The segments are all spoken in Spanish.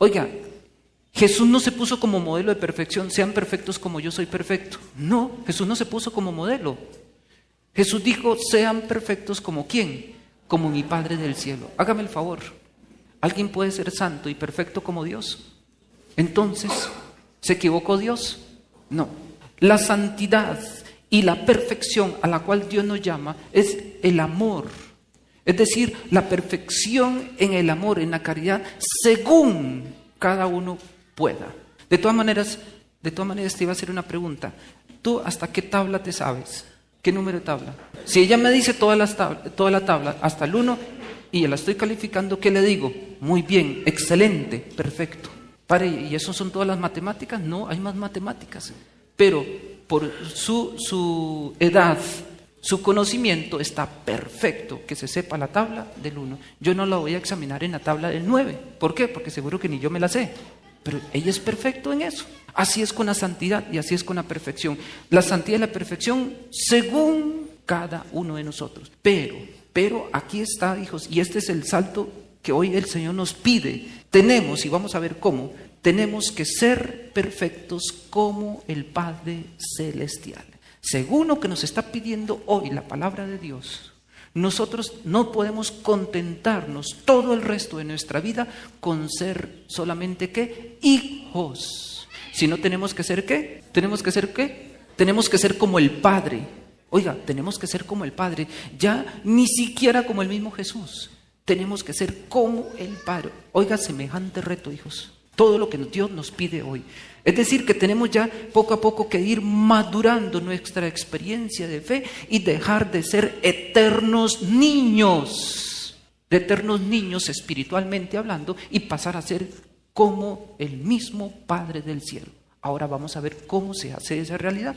Oiga, Jesús no se puso como modelo de perfección, sean perfectos como yo soy perfecto. No, Jesús no se puso como modelo. Jesús dijo, sean perfectos como ¿quién? Como mi Padre del cielo. Hágame el favor, ¿alguien puede ser santo y perfecto como Dios? Entonces, ¿se equivocó Dios? No. La santidad y la perfección a la cual Dios nos llama es el amor. Es decir, la perfección en el amor, en la caridad, según cada uno pueda. De todas maneras te iba a hacer una pregunta. ¿Tú hasta qué tabla te sabes? ¿Qué número de tabla? Si ella me dice toda la tabla, hasta el 1, y la estoy calificando, ¿qué le digo? Muy bien, excelente, perfecto. ¿Y eso son todas las matemáticas? No, hay más matemáticas. Pero por su edad, su conocimiento está perfecto, que se sepa la tabla del 1. Yo no la voy a examinar en la tabla del 9. ¿Por qué? Porque seguro que ni yo me la sé. Pero ella es perfecto en eso. Así es con la santidad y así es con la perfección. La santidad y la perfección según cada uno de nosotros. Pero aquí está, hijos, y este es el salto que hoy el Señor nos pide. Tenemos, y vamos a ver cómo, tenemos que ser perfectos como el Padre Celestial. Según lo que nos está pidiendo hoy la palabra de Dios, nosotros no podemos contentarnos todo el resto de nuestra vida con ser solamente ¿qué? Hijos. Sino tenemos que ser ¿qué? ¿Tenemos que ser qué? Tenemos que ser como el Padre. Oiga, tenemos que ser como el Padre. Ya ni siquiera como el mismo Jesús. Tenemos que ser como el Padre. Oiga, semejante reto, hijos. Todo lo que Dios nos pide hoy. Es decir, que tenemos ya poco a poco que ir madurando nuestra experiencia de fe y dejar de ser eternos niños espiritualmente hablando, y pasar a ser como el mismo Padre del cielo. Ahora vamos a ver cómo se hace esa realidad.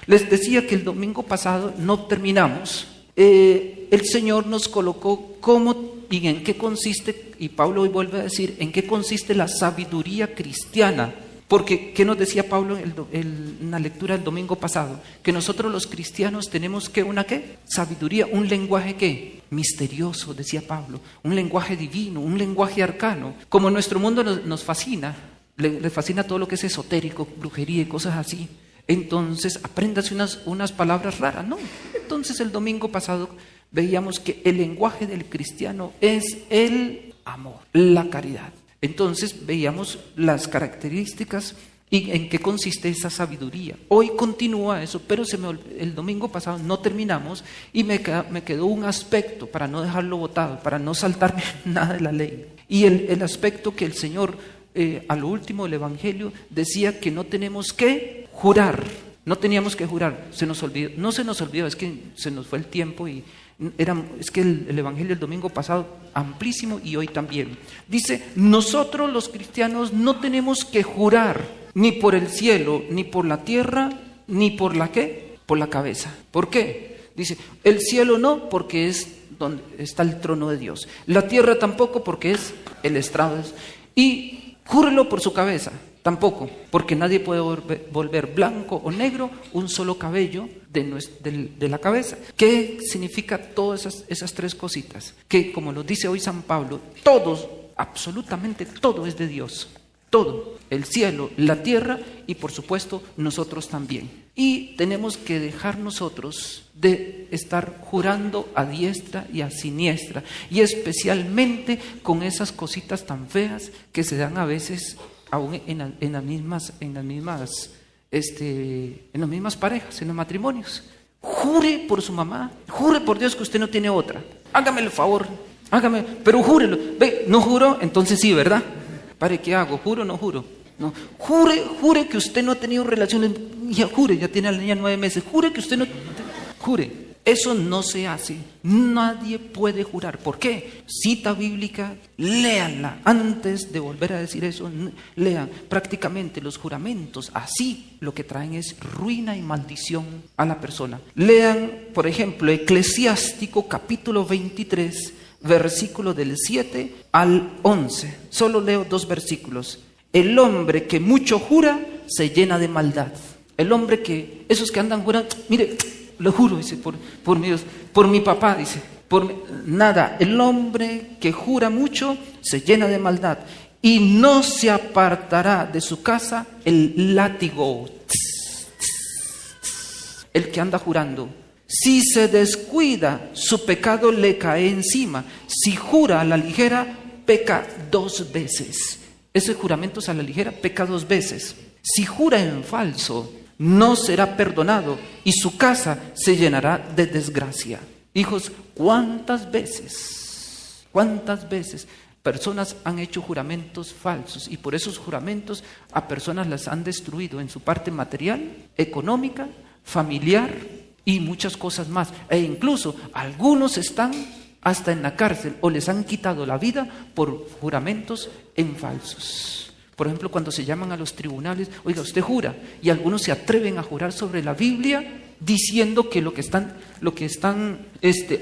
Les decía que el domingo pasado no terminamos. El Señor nos colocó cómo y en qué consiste, y Pablo hoy vuelve a decir, en qué consiste la sabiduría cristiana. Porque, ¿qué nos decía Pablo en la lectura del domingo pasado? Que nosotros los cristianos tenemos que una ¿qué? Sabiduría, un lenguaje ¿qué? Misterioso, decía Pablo, un lenguaje divino, un lenguaje arcano. Como nuestro mundo nos fascina, le fascina todo lo que es esotérico, brujería y cosas así. Entonces, apréndase unas palabras raras, ¿no? Entonces, el domingo pasado veíamos que el lenguaje del cristiano es el amor, la caridad. Entonces veíamos las características y en qué consiste esa sabiduría. Hoy continúa eso, pero el domingo pasado no terminamos y me quedó un aspecto para no dejarlo botado, para no saltarme nada de la ley. Y el aspecto que el Señor, a lo último del Evangelio, decía que no tenemos que jurar. No teníamos que jurar, se nos olvidó, no se nos olvidó, es que se nos fue el tiempo y es que el Evangelio del domingo pasado, amplísimo, y hoy también. Dice, nosotros los cristianos no tenemos que jurar ni por el cielo, ni por la tierra, ni por la ¿qué? Por la cabeza. ¿Por qué? Dice, el cielo no, porque es donde está el trono de Dios. La tierra tampoco, porque es el estrado. Y júrelo por su cabeza. Tampoco, porque nadie puede volver blanco o negro un solo cabello de la cabeza. ¿Qué significa todas esas tres cositas? Que, como lo dice hoy San Pablo, todos, absolutamente todo es de Dios. Todo, el cielo, la tierra y por supuesto nosotros también. Y tenemos que dejar nosotros de estar jurando a diestra y a siniestra, y especialmente con esas cositas tan feas que se dan a veces aún en las mismas parejas, en los matrimonios. Jure por su mamá, jure por Dios que usted no tiene otra. Hágame el favor, pero júrelo. Ve, no juro, entonces sí, ¿verdad? Padre, ¿qué hago? ¿Juro o no juro? No, jure que usted no ha tenido relaciones. Ya tiene a la niña 9 meses. Jure que usted no. Jure. Eso no se hace. Nadie puede jurar. ¿Por qué? Cita bíblica, léanla. Antes de volver a decir eso, lean. Prácticamente los juramentos, así lo que traen es ruina y maldición a la persona. Lean, por ejemplo, Eclesiástico capítulo 23, versículo del 7 al 11. Solo leo 2 versículos. El hombre que mucho jura se llena de maldad. El hombre que, esos que andan jurando, mire, lo juro, dice, por mi Dios, por mi papá, dice, nada. El hombre que jura mucho se llena de maldad. y no se apartará de su casa el látigo. El que anda jurando. Si se descuida, su pecado le cae encima. Si jura a la ligera, peca 2 veces. Ese juramento es a la ligera, peca 2 veces. Si jura en falso, no será perdonado y su casa se llenará de desgracia. Hijos, ¿cuántas veces personas han hecho juramentos falsos y por esos juramentos a personas las han destruido en su parte material, económica, familiar y muchas cosas más? E incluso algunos están hasta en la cárcel o les han quitado la vida por juramentos en falsos. Por ejemplo, cuando se llaman a los tribunales, oiga, usted jura, y algunos se atreven a jurar sobre la Biblia diciendo que lo que están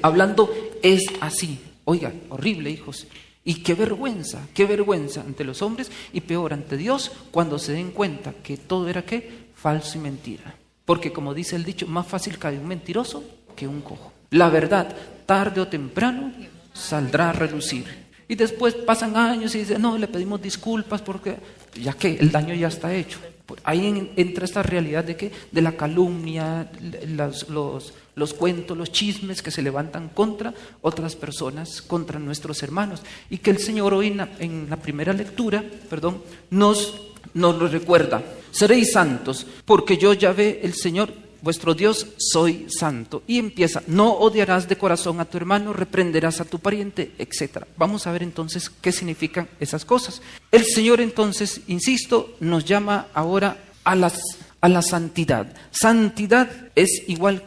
hablando es así. Oiga, horrible, hijos. Y qué vergüenza ante los hombres y peor ante Dios cuando se den cuenta que todo era ¿qué? Falso y mentira. Porque como dice el dicho, más fácil cae un mentiroso que un cojo. La verdad, tarde o temprano, saldrá a relucir. Y después pasan años y dicen, no, le pedimos disculpas porque ya que el daño ya está hecho. Ahí entra esta realidad de ¿qué? De la calumnia, los cuentos, los chismes que se levantan contra otras personas, contra nuestros hermanos. Y que el Señor hoy en la primera lectura, nos lo recuerda. Seréis santos, porque yo, Yahvé, el Señor, vuestro Dios, soy santo. Y empieza, no odiarás de corazón a tu hermano, reprenderás a tu pariente, etc. Vamos a ver entonces qué significan esas cosas. El Señor entonces, insisto, nos llama ahora a la santidad. Santidad es igual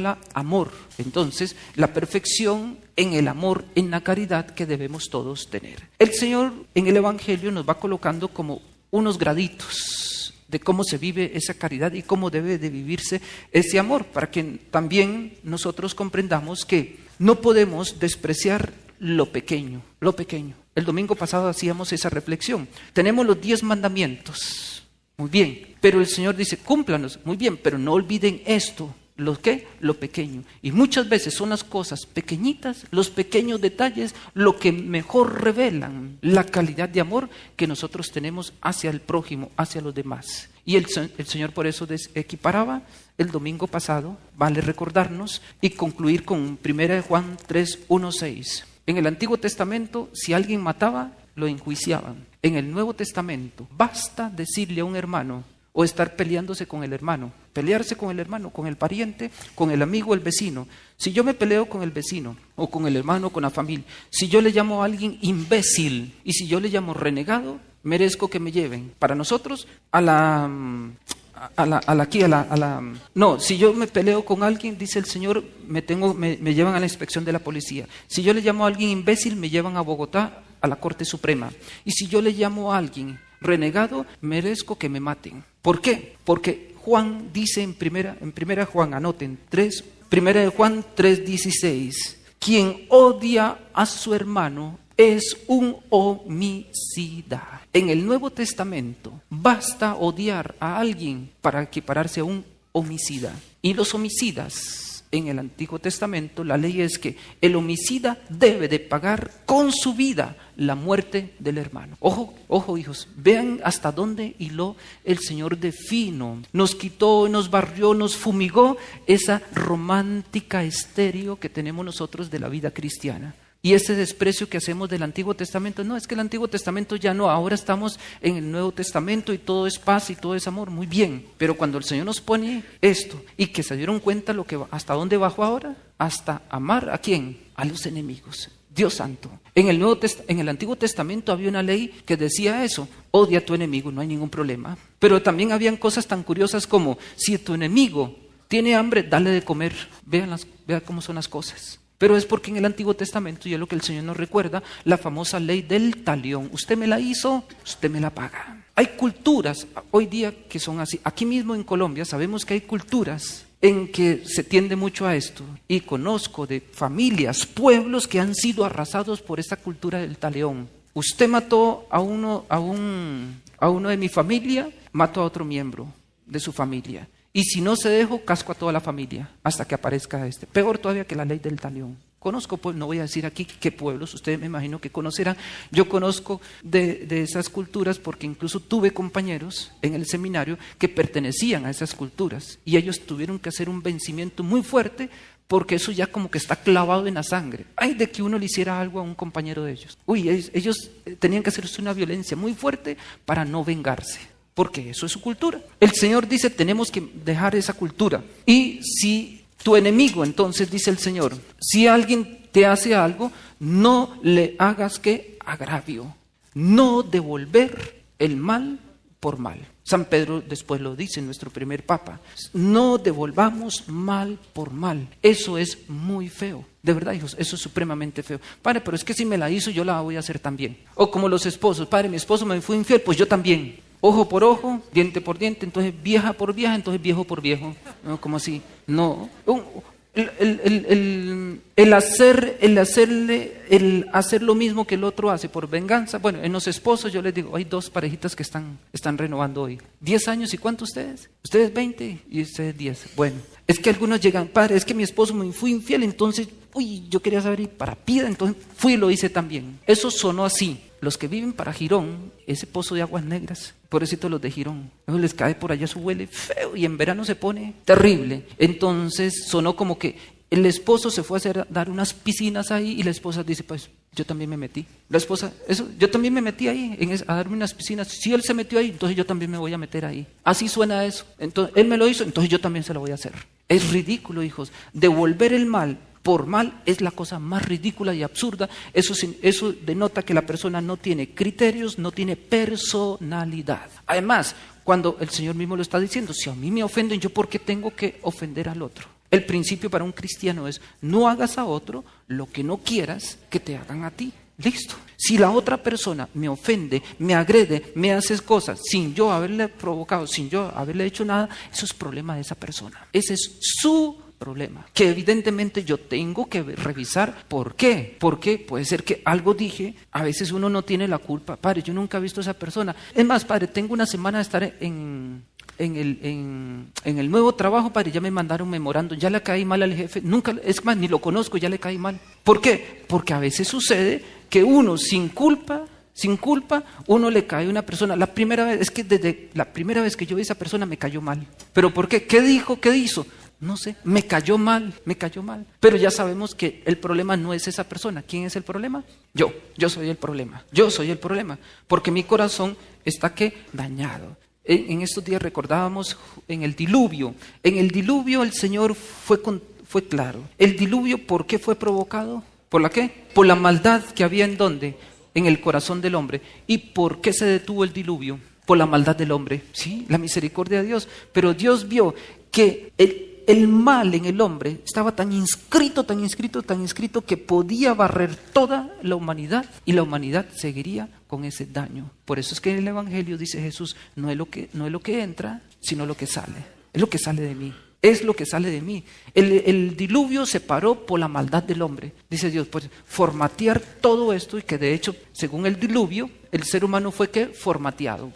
a amor. Entonces, la perfección en el amor, en la caridad que debemos todos tener. El Señor en el Evangelio nos va colocando como unos graditos de cómo se vive esa caridad y cómo debe de vivirse ese amor, para que también nosotros comprendamos que no podemos despreciar lo pequeño. El domingo pasado hacíamos esa reflexión. Tenemos los 10 mandamientos, muy bien, pero el Señor dice, cúmplanos, muy bien, pero no olviden esto. Lo pequeño. Y muchas veces son las cosas pequeñitas, los pequeños detalles, lo que mejor revelan la calidad de amor que nosotros tenemos hacia el prójimo, hacia los demás. Y el Señor por eso equiparaba el domingo pasado, vale recordarnos y concluir con 1 Juan 3, 1, 6. En el Antiguo Testamento, si alguien mataba, lo enjuiciaban. En el Nuevo Testamento, basta decirle a un hermano, o estar pelearse con el hermano, con el pariente, con el amigo, el vecino. Si yo me peleo con el vecino, o con el hermano, con la familia, si yo le llamo a alguien imbécil, y si yo le llamo renegado, merezco que me lleven. Para nosotros, no, si yo me peleo con alguien, dice el Señor, me llevan a la inspección de la policía. Si yo le llamo a alguien imbécil, me llevan a Bogotá, a la Corte Suprema. Y si yo le llamo a alguien renegado, merezco que me maten. ¿Por qué? Porque Juan dice en primera Juan, anoten, 1 Juan 3:16, quien odia a su hermano es un homicida. En el Nuevo Testamento basta odiar a alguien para equipararse a un homicida. Y los homicidas, en el Antiguo Testamento, la ley es que el homicida debe de pagar con su vida la muerte del hermano. Ojo, hijos, vean hasta dónde hiló el Señor de fino. Nos quitó, nos barrió, nos fumigó esa romántica estéreo que tenemos nosotros de la vida cristiana. Y ese desprecio que hacemos del Antiguo Testamento, no, es que el Antiguo Testamento ya no, ahora estamos en el Nuevo Testamento y todo es paz y todo es amor, muy bien. Pero cuando el Señor nos pone esto y que se dieron cuenta hasta dónde bajó ahora, hasta amar ¿a quién? A los enemigos. Dios santo. En el Antiguo Testamento había una ley que decía eso, odia a tu enemigo, no hay ningún problema. Pero también habían cosas tan curiosas como, si tu enemigo tiene hambre, dale de comer. Vean cómo son las cosas. Pero es porque en el Antiguo Testamento, y es lo que el Señor nos recuerda, la famosa ley del talión. Usted me la hizo, usted me la paga. Hay culturas hoy día que son así. Aquí mismo en Colombia sabemos que hay culturas en que se tiende mucho a esto. Y conozco de familias, pueblos que han sido arrasados por esta cultura del talión. Usted mató a uno de mi familia, mato a otro miembro de su familia. Y si no se dejó, casco a toda la familia hasta que aparezca este. Peor todavía que la ley del talión. Conozco, pues no voy a decir aquí qué pueblos, ustedes me imagino que conocerán. Yo conozco de esas culturas porque incluso tuve compañeros en el seminario que pertenecían a esas culturas y ellos tuvieron que hacer un vencimiento muy fuerte porque eso ya como que está clavado en la sangre. Ay, de que uno le hiciera algo a un compañero de ellos. Uy, ellos tenían que hacerse una violencia muy fuerte para no vengarse, porque eso es su cultura. El Señor dice, tenemos que dejar esa cultura. Y si tu enemigo, entonces dice el Señor, si alguien te hace algo, no le hagas que agravio, no devolver el mal por mal. San Pedro después lo dice, nuestro primer papa, no devolvamos mal por mal. Eso es muy feo, de verdad, hijos, eso es supremamente feo. Padre, pero es que si me la hizo, yo la voy a hacer también. O como los esposos, padre, mi esposo me fue infiel, pues yo también. Ojo por ojo, diente por diente, entonces vieja por vieja, entonces viejo por viejo. ¿No? ¿Cómo así? No. El hacer lo mismo que el otro hace por venganza. Bueno, en los esposos yo les digo, hay 2 parejitas que están renovando hoy. 10 años, ¿y cuánto ustedes? Ustedes 20 y ustedes 10. Bueno, es que algunos llegan, padre, es que mi esposo me fue infiel, entonces, yo quería saber ir para Piedra, entonces fui y lo hice también. Eso sonó así. Los que viven para Girón, ese pozo de aguas negras, pobrecitos los de Girón, les cae por allá, su huele feo y en verano se pone terrible. Entonces sonó como que el esposo se fue a dar unas piscinas ahí y la esposa dice, pues yo también me metí. La esposa, yo también me metí ahí a darme unas piscinas. Si él se metió ahí, entonces yo también me voy a meter ahí. Así suena eso. Entonces él me lo hizo, entonces yo también se lo voy a hacer. Es ridículo, hijos. Devolver el mal por mal es la cosa más ridícula y absurda. Eso denota que la persona no tiene criterios, no tiene personalidad. Además, cuando el Señor mismo lo está diciendo, si a mí me ofenden, ¿yo por qué tengo que ofender al otro? El principio para un cristiano es, no hagas a otro lo que no quieras que te hagan a ti. Listo. Si la otra persona me ofende, me agrede, me hace cosas sin yo haberle provocado, sin yo haberle hecho nada, eso es problema de esa persona. Ese es su problema, que evidentemente yo tengo que revisar por qué. Porque puede ser que algo dije, a veces uno no tiene la culpa. Padre, yo nunca he visto a esa persona. Es más, padre, tengo una semana de estar en el nuevo trabajo, padre, ya me mandaron memorando, ya le caí mal al jefe, nunca, es más, ni lo conozco, ya le caí mal. ¿Por qué? Porque a veces sucede que uno sin culpa, uno le cae a una persona. La primera vez, es que desde la primera vez que yo vi a esa persona me cayó mal. ¿Pero por qué? ¿Qué dijo? ¿Qué hizo? No sé, me cayó mal. Pero ya sabemos que el problema no es esa persona. ¿Quién es el problema? Yo soy el problema. Porque mi corazón está, ¿qué? Dañado. En estos días recordábamos en el diluvio. En el diluvio el Señor fue claro. ¿El diluvio por qué fue provocado? ¿Por la qué? Por la maldad que había en ¿dónde? En el corazón del hombre. ¿Y por qué se detuvo el diluvio? Por la maldad del hombre. Sí, la misericordia de Dios. Pero Dios vio que el mal en el hombre estaba tan inscrito que podía barrer toda la humanidad y la humanidad seguiría con ese daño. Por eso es que en el Evangelio dice Jesús, no es lo que entra, sino lo que sale. Es lo que sale de mí. Es lo que sale de mí. El diluvio se paró por la maldad del hombre. Dice Dios, pues formatear todo esto, y que de hecho, según el diluvio, el ser humano fue ¿qué? Formateado.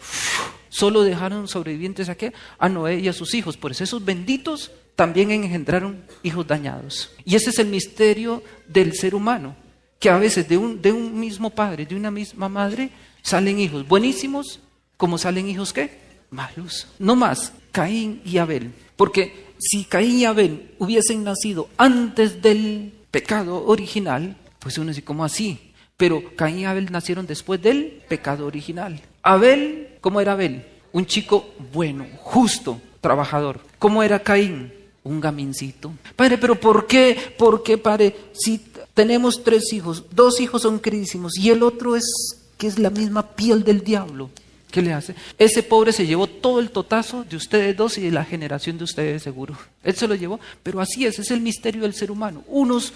Solo dejaron sobrevivientes ¿a qué? A Noé y a sus hijos. Por eso esos benditos también engendraron hijos dañados. Y ese es el misterio del ser humano, que a veces de un mismo padre, de una misma madre, salen hijos buenísimos, como salen hijos ¿qué? Malos. No más Caín y Abel. Porque si Caín y Abel hubiesen nacido antes del pecado original, pues uno dice, ¿cómo así? Pero Caín y Abel nacieron después del pecado original. Abel, ¿cómo era Abel? Un chico bueno, justo, trabajador. ¿Cómo era Caín? Un gamincito. Padre, ¿pero por qué? ¿Por qué, padre? Si tenemos 3 hijos, 2 hijos son queridísimos y el otro es que es la misma piel del diablo. ¿Qué le hace? Ese pobre se llevó todo el totazo de ustedes 2 y de la generación de ustedes seguro. Él se lo llevó, pero así es el misterio del ser humano. Unos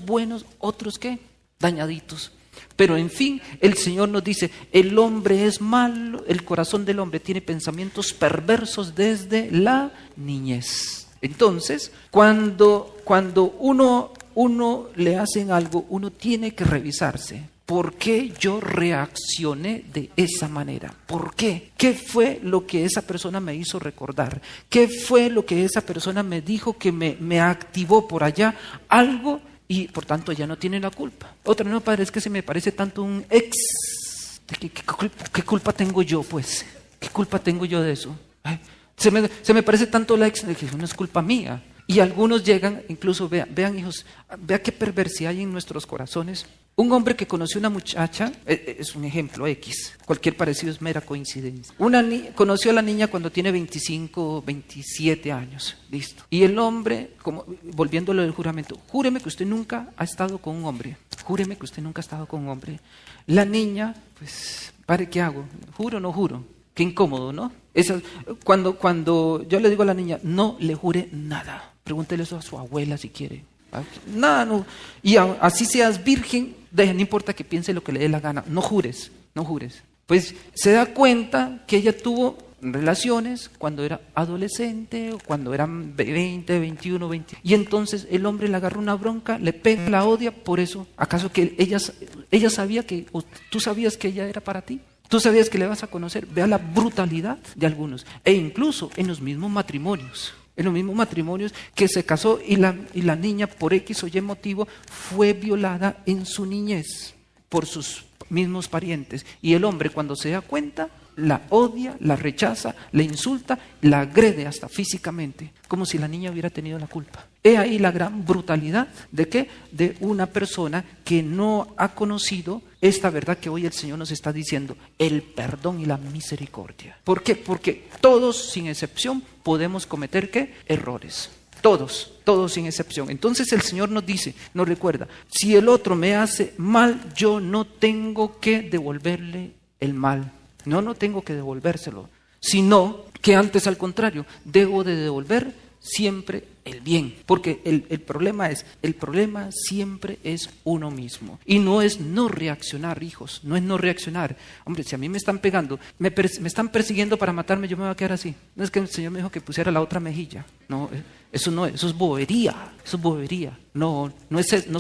buenos, otros ¿qué? Dañaditos. Pero en fin, el Señor nos dice, el hombre es malo, el corazón del hombre tiene pensamientos perversos desde la niñez. Entonces, cuando uno le hacen algo, uno tiene que revisarse. ¿Por qué yo reaccioné de esa manera? ¿Por qué? ¿Qué fue lo que esa persona me hizo recordar? ¿Qué fue lo que esa persona me dijo que me activó por allá? Algo y por tanto ella no tiene la culpa. Otra, no, padre, es que se me parece tanto un ex. ¿Qué culpa tengo yo, pues? ¿Qué culpa tengo yo de eso? Ay, se me parece tanto la ex, que no es culpa mía. Y algunos llegan, incluso vean hijos, vea qué perversidad hay en nuestros corazones. Un hombre que conoció una muchacha, es un ejemplo X, cualquier parecido es mera coincidencia. Conoció a la niña cuando tiene 25, 27 años, listo. Y el hombre, volviéndolo del juramento, júreme que usted nunca ha estado con un hombre, júreme que usted nunca ha estado con un hombre. La niña, pues, padre, ¿qué hago? ¿Juro o no juro? Qué incómodo, ¿no? Cuando yo le digo a la niña, no le jure nada. Pregúntele eso a su abuela si quiere. Nada, no. Y así seas virgen, no importa que piense lo que le dé la gana. No jures, no jures. Pues se da cuenta que ella tuvo relaciones cuando era adolescente, o cuando eran 20, 21, 20. Y entonces el hombre le agarra una bronca, le pega, la odia por eso. ¿Acaso que ella sabía que, o tú sabías que ella era para ti? ¿Tú sabías que le vas a conocer? Vea la brutalidad de algunos. E incluso en los mismos matrimonios. En los mismos matrimonios que se casó y la niña por X o Y motivo fue violada en su niñez por sus mismos parientes. Y el hombre cuando se da cuenta la odia, la rechaza, la insulta, la agrede hasta físicamente, como si la niña hubiera tenido la culpa. He ahí la gran brutalidad ¿de qué? De una persona que no ha conocido esta verdad que hoy el Señor nos está diciendo, el perdón y la misericordia. ¿Por qué? Porque todos, sin excepción, podemos cometer ¿qué? Errores. Todos sin excepción. Entonces el Señor nos dice, nos recuerda, si el otro me hace mal, yo no tengo que devolverle el mal. No tengo que devolvérselo, sino que antes al contrario, debo de devolver siempre el bien, porque el problema siempre es uno mismo, y no es no reaccionar, hijos, no es no reaccionar. Hombre, si a mí me están pegando, me están persiguiendo para matarme, yo me voy a quedar así. No es que el Señor me dijo que pusiera la otra mejilla, no, eso es bobería, no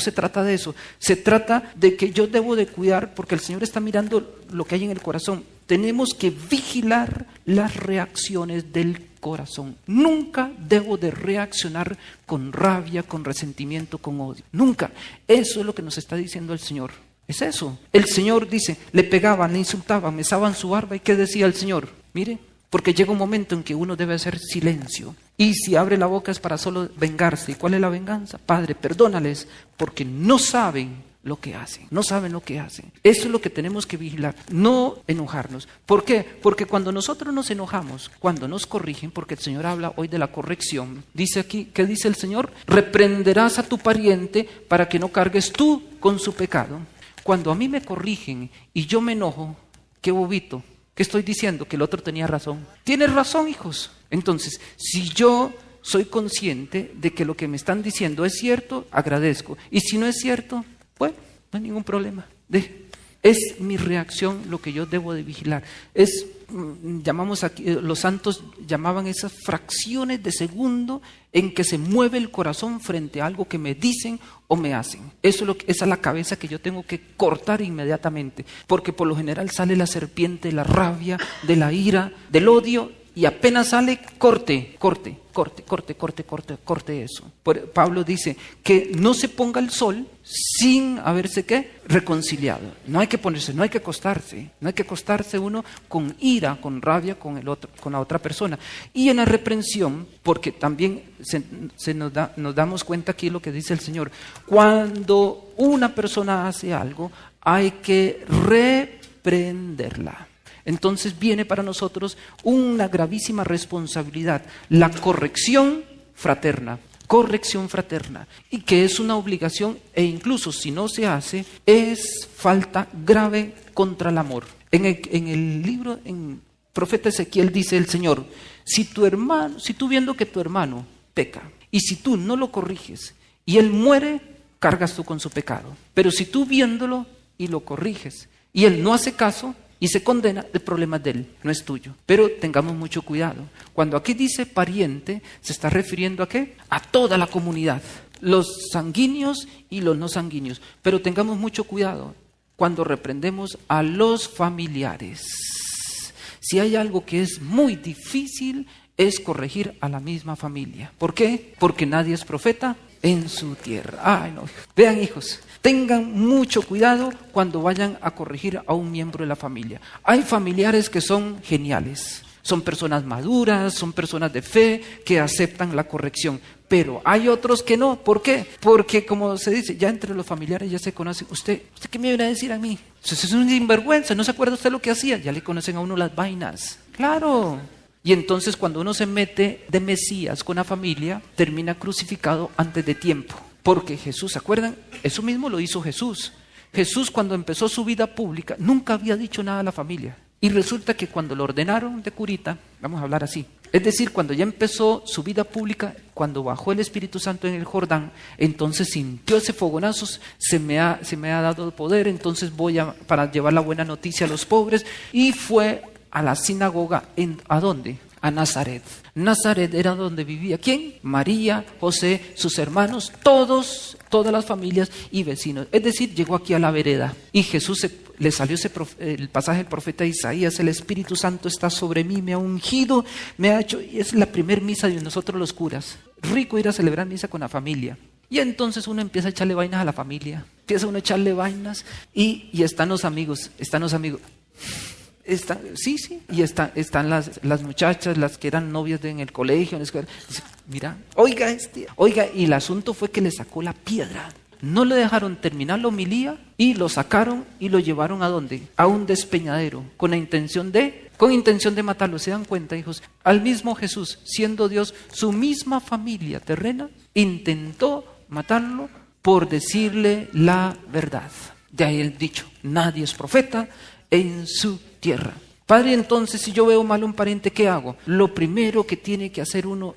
se trata de eso, se trata de que yo debo de cuidar, porque el Señor está mirando lo que hay en el corazón. Tenemos que vigilar las reacciones del corazón. Nunca debo de reaccionar con rabia, con resentimiento, con odio. Nunca. Eso es lo que nos está diciendo el Señor. Es eso. El Señor dice, le pegaban, le insultaban, mesaban su barba. ¿Y qué decía el Señor? Mire, porque llega un momento en que uno debe hacer silencio. Y si abre la boca es para solo vengarse. ¿Y cuál es la venganza? Padre, perdónales porque no saben lo que hacen, no saben lo que hacen. Eso es lo que tenemos que vigilar, no enojarnos. ¿Por qué? Porque cuando nosotros nos enojamos, cuando nos corrigen, porque el Señor habla hoy de la corrección, dice aquí, ¿qué dice el Señor? Reprenderás a tu pariente para que no cargues tú con su pecado. Cuando a mí me corrigen y yo me enojo, qué bobito, ¿qué estoy diciendo? Que el otro tenía razón. Tienes razón, hijos. Entonces, si yo soy consciente de que lo que me están diciendo es cierto, agradezco. Y si no es cierto, bueno, no hay ningún problema. Es mi reacción lo que yo debo de vigilar. Llamamos aquí, los santos llamaban esas fracciones de segundo en que se mueve el corazón frente a algo que me dicen o me hacen. Esa es la cabeza que yo tengo que cortar inmediatamente, porque por lo general sale la serpiente de la rabia, de la ira, del odio, y apenas sale, corte eso. Pablo dice que no se ponga el sol sin haberse ¿qué? Reconciliado. No hay que ponerse, no hay que acostarse uno con ira, con rabia con el otro, con la otra persona. Y en la reprensión, porque también nos damos cuenta aquí lo que dice el Señor. Cuando una persona hace algo, hay que reprenderla. Entonces viene para nosotros una gravísima responsabilidad, la corrección fraterna, y que es una obligación e incluso si no se hace, es falta grave contra el amor. En el libro, en profeta Ezequiel dice el Señor, si tú viendo que tu hermano peca y si tú no lo corriges y él muere, cargas tú con su pecado. Pero si tú viéndolo y lo corriges y él no hace caso, y se condena, el problema es de él, no es tuyo. Pero tengamos mucho cuidado. Cuando aquí dice pariente, se está refiriendo ¿a qué? A toda la comunidad, los sanguíneos y los no sanguíneos. Pero tengamos mucho cuidado cuando reprendemos a los familiares. Si hay algo que es muy difícil, es corregir a la misma familia. ¿Por qué? Porque nadie es profeta en su tierra. Ay, no. Vean, hijos, tengan mucho cuidado cuando vayan a corregir a un miembro de la familia. Hay familiares que son geniales, son personas maduras, son personas de fe que aceptan la corrección, pero hay otros que no. ¿Por qué? Porque, como se dice, ya entre los familiares ya se conocen. ¿Usted qué me viene a decir a mí? Usted es un sinvergüenza, ¿no se acuerda usted lo que hacía? Ya le conocen a uno las vainas. Claro. Y entonces cuando uno se mete de Mesías con la familia, termina crucificado antes de tiempo. Porque Jesús, ¿se acuerdan? Eso mismo lo hizo Jesús. Jesús, cuando empezó su vida pública, nunca había dicho nada a la familia. Y resulta que cuando lo ordenaron de curita, vamos a hablar así, es decir, cuando ya empezó su vida pública, cuando bajó el Espíritu Santo en el Jordán, entonces sintió ese fogonazo, se me ha dado poder, entonces para llevar la buena noticia a los pobres, y fue a la sinagoga. ¿A dónde? A Nazaret. Nazaret era donde vivía ¿quién? María, José, sus hermanos, todas las familias y vecinos. Es decir, llegó aquí a la vereda y Jesús le salió el pasaje del profeta Isaías: el Espíritu Santo está sobre mí, me ha ungido, me ha hecho. Y es la primer misa de nosotros los curas. Rico ir a celebrar misa con la familia. Y entonces uno empieza a echarle vainas a la familia, empieza uno a echarle vainas y están los amigos. Sí, y están las muchachas, las que eran novias en el colegio, en la escuela. Dice, mira, oiga, y el asunto fue que le sacó la piedra. No le dejaron terminar la homilía y lo sacaron y lo llevaron ¿a dónde? A un despeñadero, con intención de matarlo. ¿Se dan cuenta, hijos? Al mismo Jesús, siendo Dios, su misma familia terrena intentó matarlo por decirle la verdad. De ahí el dicho: nadie es profeta en su tierra. Padre, entonces, si yo veo mal a un pariente, ¿qué hago? Lo primero que tiene que hacer uno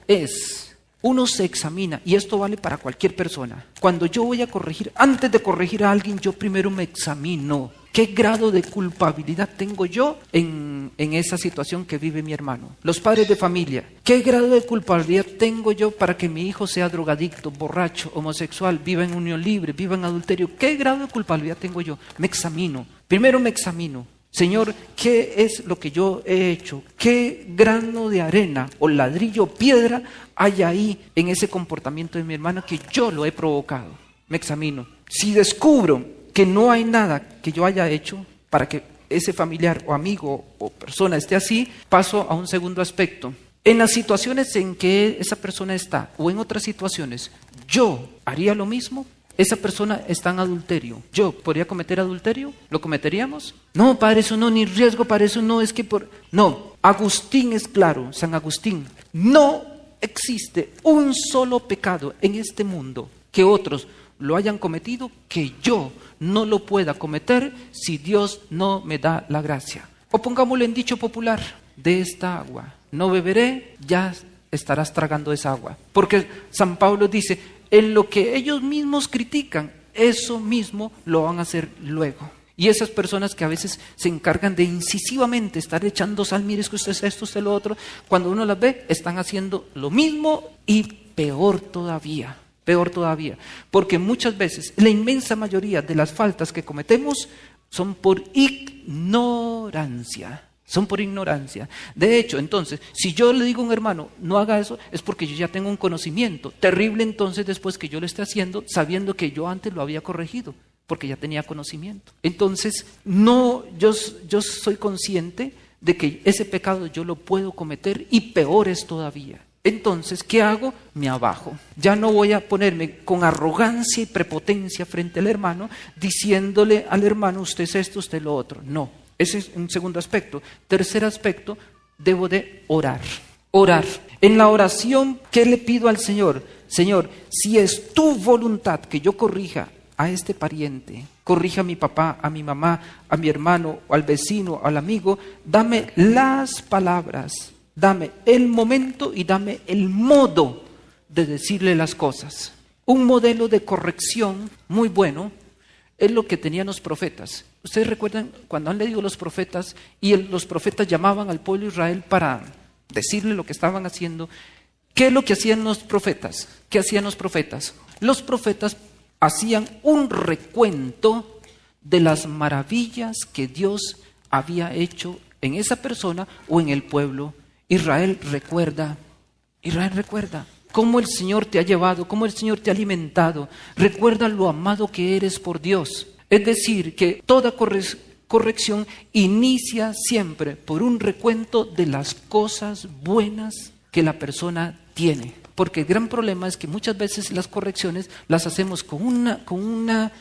se examina, y esto vale para cualquier persona. Cuando yo voy a corregir, antes de corregir a alguien, yo primero me examino. ¿Qué grado de culpabilidad tengo yo en esa situación que vive mi hermano? Los padres de familia, ¿qué grado de culpabilidad tengo yo para que mi hijo sea drogadicto, borracho, homosexual, viva en unión libre, viva en adulterio? ¿Qué grado de culpabilidad tengo yo? Me examino. Primero me examino. Señor, ¿qué es lo que yo he hecho? ¿Qué grano de arena o ladrillo o piedra hay ahí en ese comportamiento de mi hermana que yo lo he provocado? Me examino. Si descubro que no hay nada que yo haya hecho para que ese familiar o amigo o persona esté así, paso a un segundo aspecto. En las situaciones en que esa persona está o en otras situaciones, ¿yo haría lo mismo? Esa persona está en adulterio. ¿Yo podría cometer adulterio? ¿Lo cometeríamos? No, padre, eso no, ni riesgo para eso no, es que No, Agustín es claro, San Agustín, no existe un solo pecado en este mundo que otros lo hayan cometido que yo no lo pueda cometer si Dios no me da la gracia. O pongámoslo en dicho popular: de esta agua no beberé, ya estarás tragando esa agua. Porque San Pablo dice: en lo que ellos mismos critican, eso mismo lo van a hacer luego. Y esas personas que a veces se encargan de incisivamente estar echando sal, mire, es que usted es esto, usted es lo otro, cuando uno las ve, están haciendo lo mismo y peor todavía. Porque muchas veces, la inmensa mayoría de las faltas que cometemos son por ignorancia. De hecho, entonces, si yo le digo a un hermano, no haga eso, es porque yo ya tengo un conocimiento terrible, entonces después que yo lo esté haciendo, sabiendo que yo antes lo había corregido, porque ya tenía conocimiento. Entonces, yo soy consciente de que ese pecado yo lo puedo cometer y peor es todavía. Entonces, ¿qué hago? Me abajo. Ya no voy a ponerme con arrogancia y prepotencia frente al hermano, diciéndole al hermano, usted es esto, usted lo otro. No. Ese es un segundo aspecto. Tercer aspecto, debo de orar. Orar. En la oración, ¿qué le pido al Señor? Señor, si es tu voluntad que yo corrija a este pariente, corrija a mi papá, a mi mamá, a mi hermano, al vecino, al amigo, dame las palabras, dame el momento y dame el modo de decirle las cosas. Un modelo de corrección muy bueno es lo que tenían los profetas. Ustedes recuerdan cuando han leído los profetas y los profetas llamaban al pueblo de Israel para decirle lo que estaban haciendo. ¿Qué es lo que hacían los profetas? ¿Qué hacían los profetas? Los profetas hacían un recuento de las maravillas que Dios había hecho en esa persona o en el pueblo. Israel recuerda cómo el Señor te ha llevado, cómo el Señor te ha alimentado. Recuerda lo amado que eres por Dios. Es decir, que toda corrección inicia siempre por un recuento de las cosas buenas que la persona tiene. Porque el gran problema es que muchas veces las correcciones las hacemos con una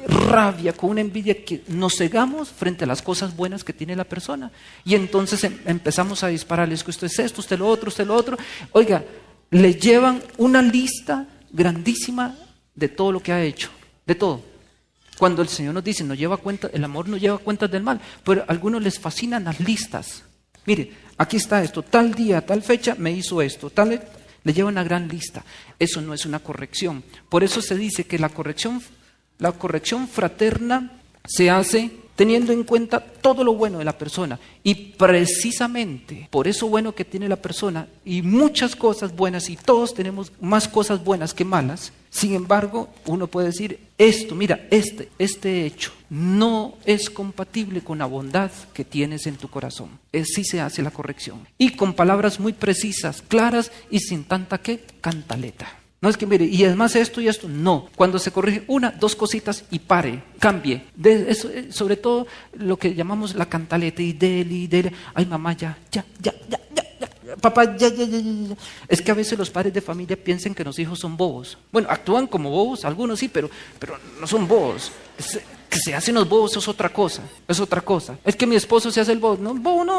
rabia, con una envidia, que nos cegamos frente a las cosas buenas que tiene la persona. Y entonces empezamos a dispararles que usted es esto, usted lo otro. Oiga, le llevan una lista grandísima de todo lo que ha hecho, de todo. Cuando el Señor nos dice, el amor no lleva cuentas del mal, pero a algunos les fascinan las listas. Mire, aquí está esto, tal día, tal fecha me hizo esto, le lleva una gran lista. Eso no es una corrección. Por eso se dice que la corrección fraterna se hace teniendo en cuenta todo lo bueno de la persona. Y precisamente por eso bueno que tiene la persona, y muchas cosas buenas, y todos tenemos más cosas buenas que malas, sin embargo, uno puede decir, este hecho no es compatible con la bondad que tienes en tu corazón. Así se hace la corrección. Y con palabras muy precisas, claras y sin tanta cantaleta. No es que mire, y además esto y esto, no. Cuando se corrige una, dos cositas y pare, cambie. Sobre todo lo que llamamos la cantaleta, y dele. Ay, mamá, ya. Papá, ya. Es que a veces los padres de familia piensan que los hijos son bobos. Bueno, actúan como bobos, algunos sí, pero no son bobos. Que se hacen los bobos es otra cosa. Es que mi esposo se hace el bobo. No,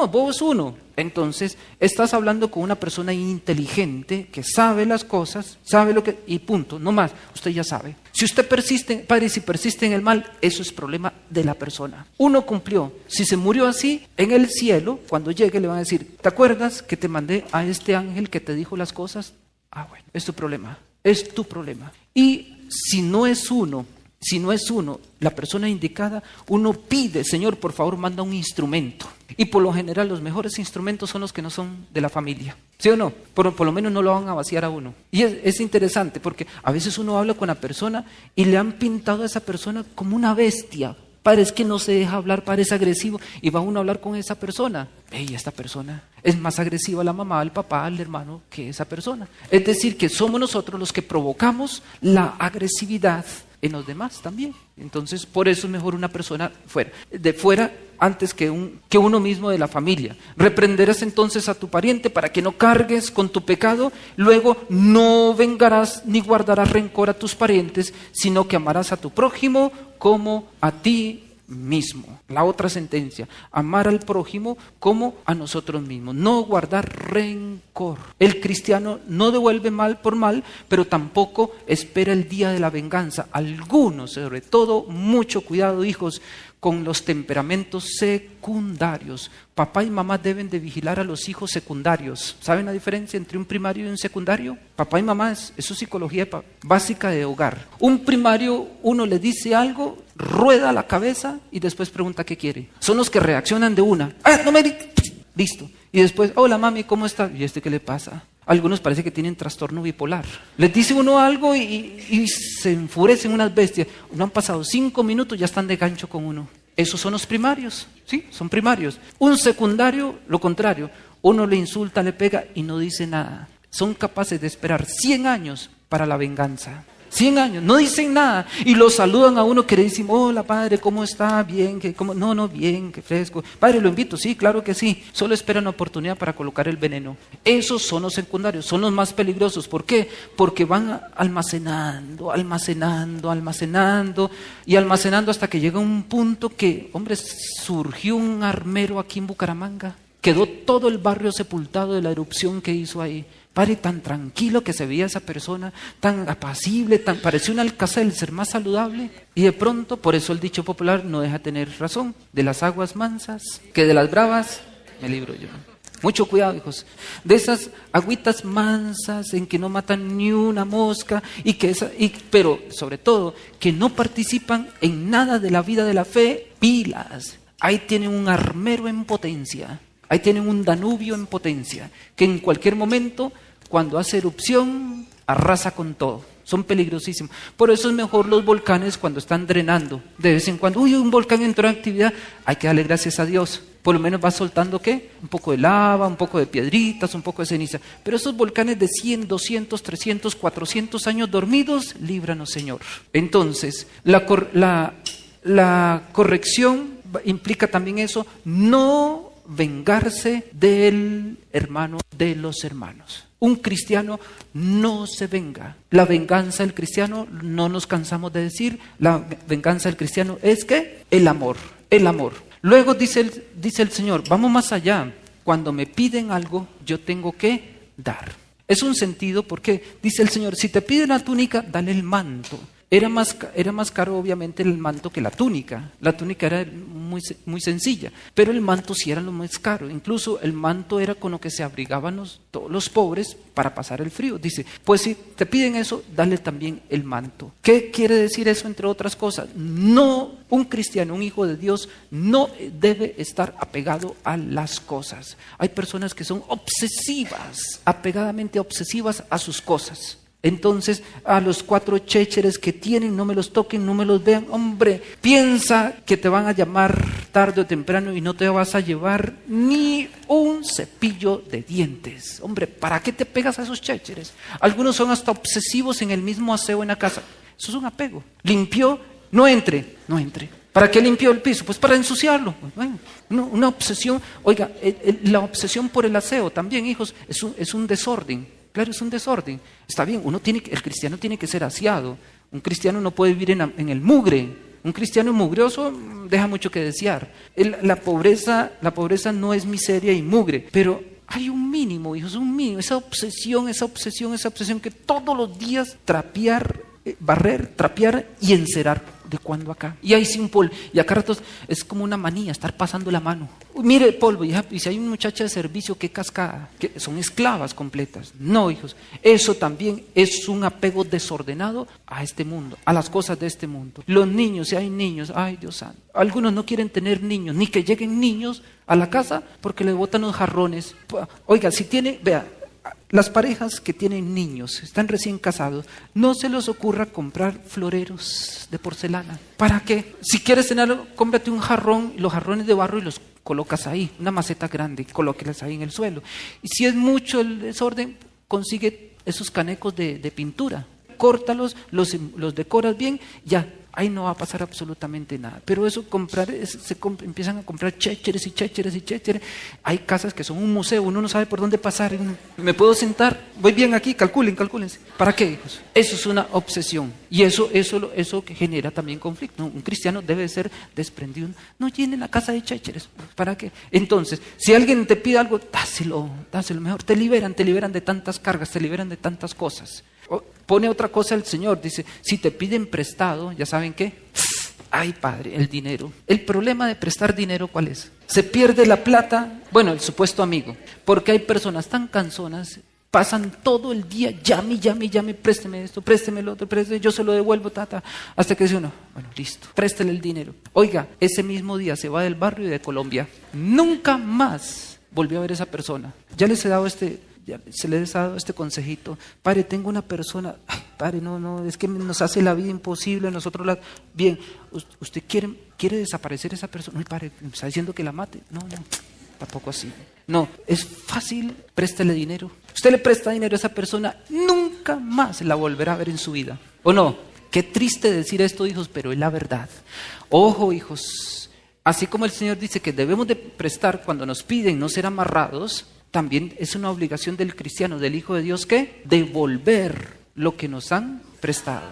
bobo es uno. Entonces, estás hablando con una persona inteligente que sabe las cosas, sabe lo que, y punto, no más. Usted ya sabe. Si usted persiste en el mal, eso es problema de la persona. Uno cumplió. Si se murió así, en el cielo, cuando llegue le van a decir, ¿te acuerdas que te mandé a este ángel que te dijo las cosas? Ah, bueno, es tu problema. Y si no es uno, la persona indicada, uno pide, Señor, por favor, manda un instrumento. Y por lo general los mejores instrumentos son los que no son de la familia. ¿Sí o no? Por lo menos no lo van a vaciar a uno. Y es interesante porque a veces uno habla con la persona y le han pintado a esa persona como una bestia. Parece que no se deja hablar, parece agresivo, y va uno a hablar con esa persona. Esta persona es más agresiva, la mamá, el papá, el hermano, que esa persona. Es decir, que somos nosotros los que provocamos la agresividad en los demás también. Entonces, por eso es mejor una persona de fuera antes que uno mismo de la familia. Reprenderás entonces a tu pariente para que no cargues con tu pecado. Luego, no vengarás ni guardarás rencor a tus parientes, sino que amarás a tu prójimo como a ti mismo. La otra sentencia, amar al prójimo como a nosotros mismos, no guardar rencor. El cristiano no devuelve mal por mal, pero tampoco espera el día de la venganza. Algunos, sobre todo, mucho cuidado, hijos, con los temperamentos secundarios. Papá y mamá deben de vigilar a los hijos secundarios. ¿Saben la diferencia entre un primario y un secundario? Papá y mamá, eso es psicología básica de hogar. Un primario, uno le dice algo, rueda la cabeza y después pregunta qué quiere. Son los que reaccionan de una. No me listo. Y después, hola mami, ¿cómo está? ¿Y qué le pasa? Algunos parece que tienen trastorno bipolar. Les dice uno algo y se enfurecen unas bestias. No han pasado 5 minutos, ya están de gancho con uno. Esos son los primarios, ¿sí? Son primarios. Un secundario, lo contrario. Uno le insulta, le pega y no dice nada. Son capaces de esperar 100 años para la venganza. 100 años, no dicen nada. Y lo saludan a uno que le dicen, hola padre, ¿cómo está? Bien, no, bien, qué fresco. Padre, lo invito, sí, claro que sí. Solo esperan una oportunidad para colocar el veneno. Esos son los secundarios, son los más peligrosos. ¿Por qué? Porque van almacenando y almacenando hasta que llega un punto que, hombre, surgió un armero aquí en Bucaramanga. Quedó todo el barrio sepultado de la erupción que hizo ahí. Padre, tan tranquilo que se veía esa persona, tan apacible, parecía un alcácer más saludable. Y de pronto, por eso el dicho popular no deja tener razón. De las aguas mansas, que de las bravas, me libro yo. Mucho cuidado, hijos. De esas agüitas mansas en que no matan ni una mosca, pero sobre todo, que no participan en nada de la vida de la fe, pilas. Ahí tienen un armero en potencia. Ahí tienen un Danubio en potencia, que en cualquier momento, cuando hace erupción, arrasa con todo. Son peligrosísimos. Por eso es mejor los volcanes cuando están drenando. De vez en cuando, un volcán entró en actividad, hay que darle gracias a Dios. por lo menos va soltando ¿qué? Un poco de lava, un poco de piedritas, un poco de ceniza. Pero esos volcanes de 100, 200, 300, 400 años dormidos, líbranos, Señor. Entonces, la corrección implica también eso, no vengarse del hermano de los hermanos. Un cristiano no se venga. La venganza del cristiano, no nos cansamos de decir, la venganza del cristiano es ¿qué? El amor, el amor. Luego dice el Señor, vamos más allá. Cuando me piden algo, yo tengo que dar. Es un sentido porque dice el Señor, si te piden la túnica, dale el manto. Era más caro obviamente el manto que la túnica. La túnica era muy sencilla, pero el manto sí era lo más caro. Incluso el manto era con lo que se abrigaban todos los pobres para pasar el frío. Dice, pues si te piden eso, dale también el manto. ¿Qué quiere decir eso entre otras cosas? No, un cristiano, un hijo de Dios, no debe estar apegado a las cosas. Hay personas que son obsesivas, apegadamente obsesivas a sus cosas. Entonces, a los 4 chécheres que tienen, no me los toquen, no me los vean. Hombre, piensa que te van a llamar tarde o temprano y no te vas a llevar ni un cepillo de dientes. Hombre, ¿para qué te pegas a esos chécheres? Algunos son hasta obsesivos en el mismo aseo en la casa. Eso es un apego. Limpió, no entre. ¿Para qué limpió el piso? Pues para ensuciarlo. Bueno, una obsesión. Oiga, la obsesión por el aseo también, hijos, es un desorden. Claro, es un desorden. Está bien, el cristiano tiene que ser aseado. Un cristiano no puede vivir en el mugre. Un cristiano mugroso deja mucho que desear. La pobreza no es miseria y mugre, pero hay un mínimo, hijos, un mínimo. Esa obsesión que todos los días barrer, trapear y encerar. ¿De cuándo acá? Y ahí sí un polvo. Y acá ratos es como una manía, estar pasando la mano. Mire el polvo. Y si hay una muchacha de servicio, qué cascada. Que son esclavas completas. No, hijos. Eso también es un apego desordenado a este mundo, a las cosas de este mundo. Los niños, si hay niños, ay Dios santo. Algunos no quieren tener niños, ni que lleguen niños a la casa porque le botan los jarrones. Oiga, vea, las parejas que tienen niños, están recién casados, no se les ocurra comprar floreros de porcelana. ¿Para qué? Si quieres tenerlo, cómprate un jarrón, los jarrones de barro y los colocas ahí, una maceta grande, colóquelas ahí en el suelo. Y si es mucho el desorden, consigue esos canecos de pintura, córtalos, los decoras bien, ya. Ahí no va a pasar absolutamente nada. Pero eso empiezan a comprar chécheres y chécheres y chécheres. Hay casas que son un museo, uno no sabe por dónde pasar. ¿Me puedo sentar? Voy bien aquí, calcúlense. ¿Para qué, hijos? Eso es una obsesión. Y eso que genera también conflicto. Un cristiano debe ser desprendido. No llene la casa de chécheres. ¿Para qué? Entonces, si alguien te pide algo, dáselo mejor. Te liberan de tantas cargas, te liberan de tantas cosas. Pone otra cosa el Señor, dice, si te piden prestado, ¿ya saben qué? Ay, Padre, el dinero. El problema de prestar dinero, ¿cuál es? Se pierde la plata, bueno, el supuesto amigo, porque hay personas tan cansonas, pasan todo el día, llame, présteme esto, présteme lo otro, yo se lo devuelvo, hasta que dice uno, bueno, listo, préstele el dinero. Oiga, ese mismo día se va del barrio y de Colombia, nunca más volvió a ver a esa persona. Ya les he dado se les ha dado este consejito. Padre, tengo una persona, padre, no, es que nos hace la vida imposible, nosotros bien, ¿usted quiere desaparecer esa persona? No, padre, ¿me está diciendo que la mate? No, tampoco así. No, es fácil, préstele dinero. Usted le presta dinero a esa persona, nunca más la volverá a ver en su vida. ¿O no? Qué triste decir esto, hijos, pero es la verdad. Ojo, hijos, así como el Señor dice que debemos de prestar cuando nos piden no ser amarrados, también es una obligación del cristiano, del Hijo de Dios, ¿qué? Devolver lo que nos han prestado.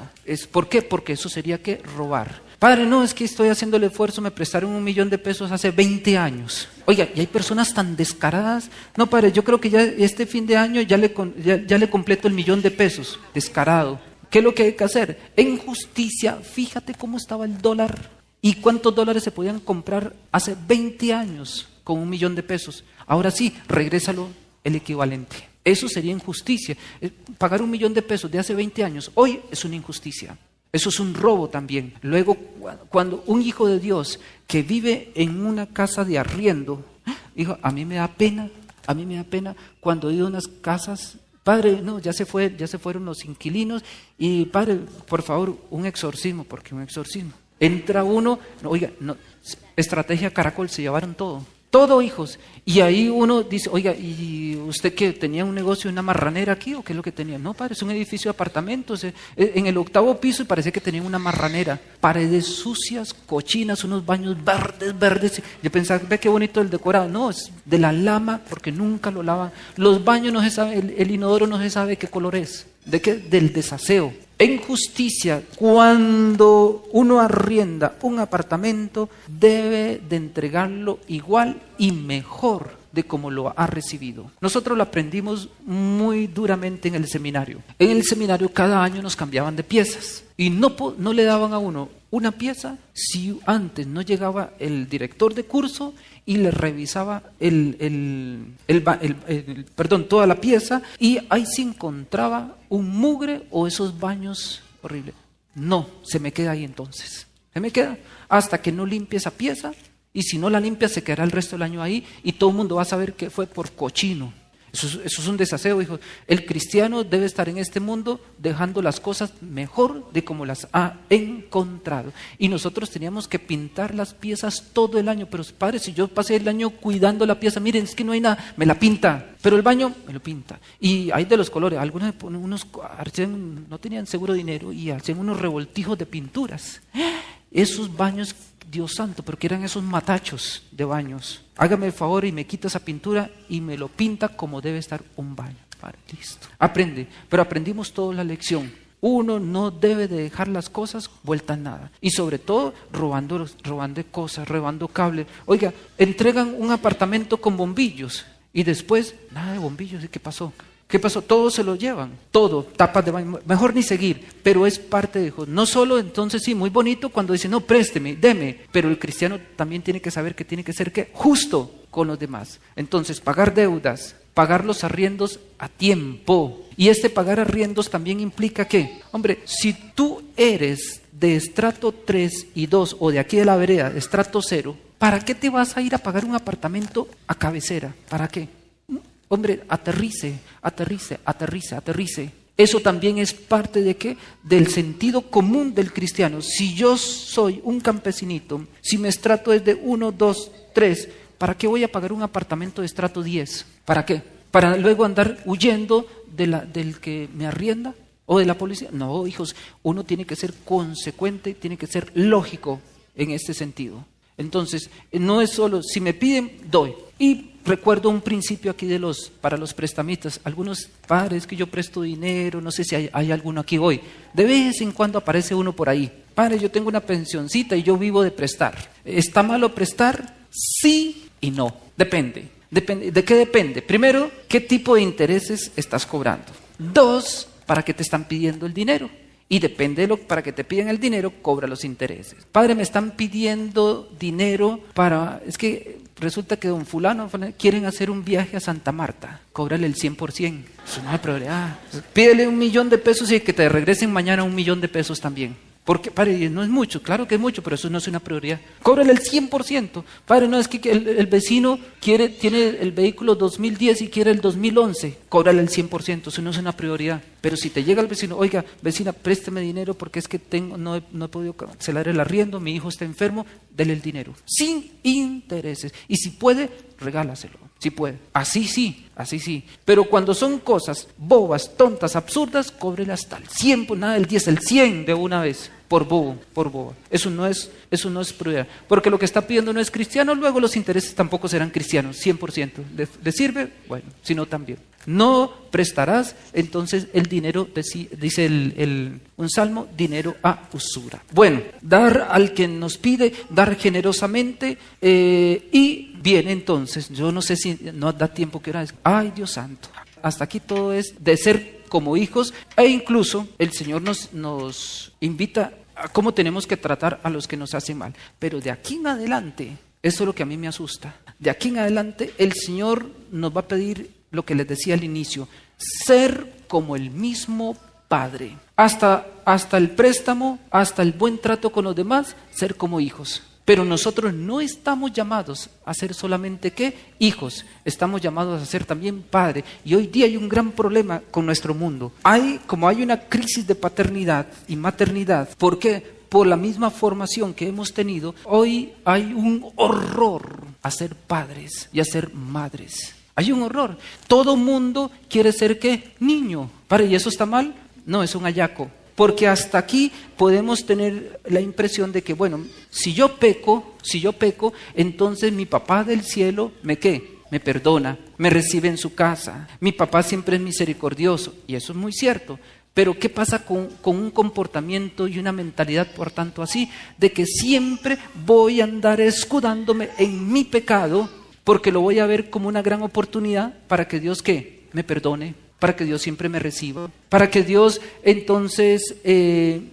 ¿Por qué? Porque eso sería que robar. Padre, no, es que estoy haciendo el esfuerzo, me prestaron $1,000,000 hace 20 años. Oiga, y hay personas tan descaradas. No, padre, yo creo que ya este fin de año ya le completo el $1,000,000. Descarado. ¿Qué es lo que hay que hacer? En justicia, fíjate cómo estaba el dólar y cuántos dólares se podían comprar hace 20 años con $1,000,000. Ahora sí, regrésalo el equivalente. Eso sería injusticia. Pagar $1,000,000 de hace 20 años, hoy es una injusticia. Eso es un robo también. Luego, cuando un hijo de Dios que vive en una casa de arriendo, dijo, a mí me da pena cuando he ido a unas casas, padre, no, ya se fueron los inquilinos y padre, por favor, un exorcismo, porque un exorcismo. Entra uno, no, oiga, no, estrategia caracol, se llevaron todo. Todo, hijos. Y ahí uno dice, oiga, ¿y usted qué? ¿Tenía un negocio, una marranera aquí o qué es lo que tenía? No, padre, es un edificio de apartamentos en el 8º piso y parece que tenía una marranera. Paredes sucias, cochinas, unos baños verdes. Yo pensaba, ve qué bonito el decorado. No, es de la lama porque nunca lo lavan. Los baños no se sabe, el inodoro no se sabe qué color es. ¿De qué? Del desaseo. En justicia, cuando uno arrienda un apartamento, debe de entregarlo igual y mejor de como lo ha recibido. Nosotros lo aprendimos muy duramente en el seminario. En el seminario cada año nos cambiaban de piezas y no le daban a uno una pieza si antes no llegaba el director de curso y le revisaba toda la pieza y ahí se encontraba un mugre o esos baños horribles. No, se me queda ahí entonces. Se me queda hasta que no limpie esa pieza y si no la limpia se quedará el resto del año ahí y todo el mundo va a saber que fue por cochino. Eso es un desaseo, hijo. El cristiano debe estar en este mundo dejando las cosas mejor de como las ha encontrado. Y nosotros teníamos que pintar las piezas todo el año. Pero padre, si yo pasé el año cuidando la pieza, miren, es que no hay nada, me la pinta. Pero el baño me lo pinta. Y hay de los colores. Algunos no tenían seguro dinero y hacían unos revoltijos de pinturas. Esos baños, Dios santo, porque eran esos matachos de baños. Hágame el favor y me quita esa pintura y me lo pinta como debe estar un baño. Vale, listo. Aprende, pero aprendimos toda la lección. Uno no debe de dejar las cosas vueltas nada. Y sobre todo robando cosas, robando cables. Oiga, entregan un apartamento con bombillos y después, nada de bombillos. ¿Y qué pasó? ¿Qué pasó? Todo se lo llevan, todo, tapas de baño, mejor ni seguir, pero es parte de Dios. No solo entonces sí, muy bonito cuando dice, no, présteme, deme, pero el cristiano también tiene que saber que tiene que ser ¿qué? Justo con los demás. Entonces, pagar deudas, pagar los arriendos a tiempo. Y pagar arriendos también implica ¿qué? Hombre, si tú eres de estrato 3 y 2 o de aquí de la vereda, de estrato 0, ¿para qué te vas a ir a pagar un apartamento a cabecera? ¿Para qué? Hombre, aterrice. Eso también es parte de ¿qué? Del sentido común del cristiano. Si yo soy un campesinito, si mi estrato es de 1, 2, 3, ¿para qué voy a pagar un apartamento de estrato 10? ¿Para qué? ¿Para luego andar huyendo del que me arrienda o de la policía? No, hijos, uno tiene que ser consecuente, tiene que ser lógico en este sentido. Entonces, no es solo, si me piden, doy. Y recuerdo un principio aquí para los prestamistas. Algunos padres que yo presto dinero, no sé si hay alguno aquí hoy. De vez en cuando aparece uno por ahí. Padre, yo tengo una pensioncita y yo vivo de prestar. ¿Está malo prestar? Sí y no. Depende. ¿De qué depende? Primero, ¿qué tipo de intereses estás cobrando? 2, ¿para qué te están pidiendo el dinero? Y depende para que te piden el dinero, cobra los intereses. Padre, me están pidiendo dinero es que resulta que don fulano quieren hacer un viaje a Santa Marta, cóbrale el 100%. Eso no es prioridad. Pídele $1,000,000 y que te regresen mañana $1,000,000 también. Porque, padre, no es mucho, claro que es mucho, pero eso no es una prioridad. Cóbrale el 100%. Padre, no es que el vecino tiene el vehículo 2010 y quiere el 2011. Cóbrale el 100%, eso no es una prioridad. Pero si te llega el vecino, oiga, vecina, présteme dinero porque es que no he podido cancelar el arriendo, mi hijo está enfermo, dele el dinero. Sin intereses. Y si puede, regálaselo. Si puede. Así sí. Pero cuando son cosas bobas, tontas, absurdas, cóbrele hasta el 100, nada del 10, el 100 de una vez. Por bobo. Eso no es prioridad. Porque lo que está pidiendo no es cristiano, luego los intereses tampoco serán cristianos, 100%. ¿Le sirve? Bueno, si no también. No prestarás, entonces el dinero, dice un salmo, dinero a usura. Bueno, dar al que nos pide, dar generosamente y bien, entonces, yo no sé si no da tiempo que hora es. Ay, Dios santo. Hasta aquí todo es de ser como hijos e incluso el Señor nos invita a cómo tenemos que tratar a los que nos hacen mal. Pero de aquí en adelante, eso es lo que a mí me asusta. De aquí en adelante el Señor nos va a pedir lo que les decía al inicio, ser como el mismo Padre. Hasta el préstamo, hasta el buen trato con los demás, ser como hijos. Pero nosotros no estamos llamados a ser solamente ¿qué? Hijos, estamos llamados a ser también padres. Y hoy día hay un gran problema con nuestro mundo. Como hay una crisis de paternidad y maternidad. ¿Por qué? Por la misma formación que hemos tenido, hoy hay un horror a ser padres y a ser madres. Hay un horror. Todo mundo quiere ser ¿qué? Niño. ¿Y eso está mal? No, es un hallaco. Porque hasta aquí podemos tener la impresión de que, bueno, si yo peco, entonces mi papá del cielo me perdona, me recibe en su casa. Mi papá siempre es misericordioso. Y eso es muy cierto. Pero ¿qué pasa con un comportamiento y una mentalidad, por tanto, así? De que siempre voy a andar escudándome en mi pecado porque lo voy a ver como una gran oportunidad para que Dios, ¿qué? Me perdone, para que Dios siempre me reciba, para que Dios entonces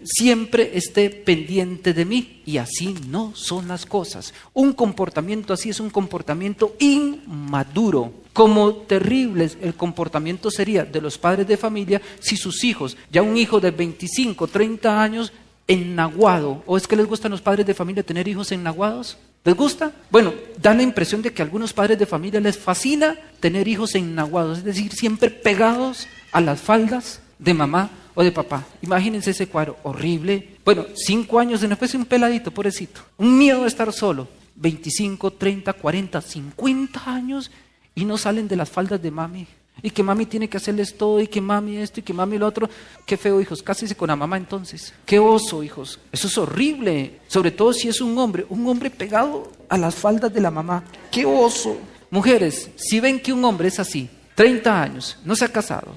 siempre esté pendiente de mí. Y así no son las cosas. Un comportamiento así es un comportamiento inmaduro. Como terrible el comportamiento sería de los padres de familia si sus hijos, ya un hijo de 25, 30 años, ennaguado. ¿O es que les gustan los padres de familia tener hijos ennaguados? ¿Les gusta? Bueno, da la impresión de que a algunos padres de familia les fascina tener hijos ennaguados, es decir, siempre pegados a las faldas de mamá o de papá. Imagínense ese cuadro horrible. Bueno, 5 años después un peladito, pobrecito. Un miedo de estar solo. 25, 30, 40, 50 años y no salen de las faldas de mami. Y que mami tiene que hacerles todo, y que mami esto, y que mami lo otro. Qué feo, hijos, cásese con la mamá entonces. Qué oso, hijos. Eso es horrible. Sobre todo si es un hombre pegado a las faldas de la mamá. Qué oso. Mujeres, si ven que un hombre es así, 30 años, no se ha casado,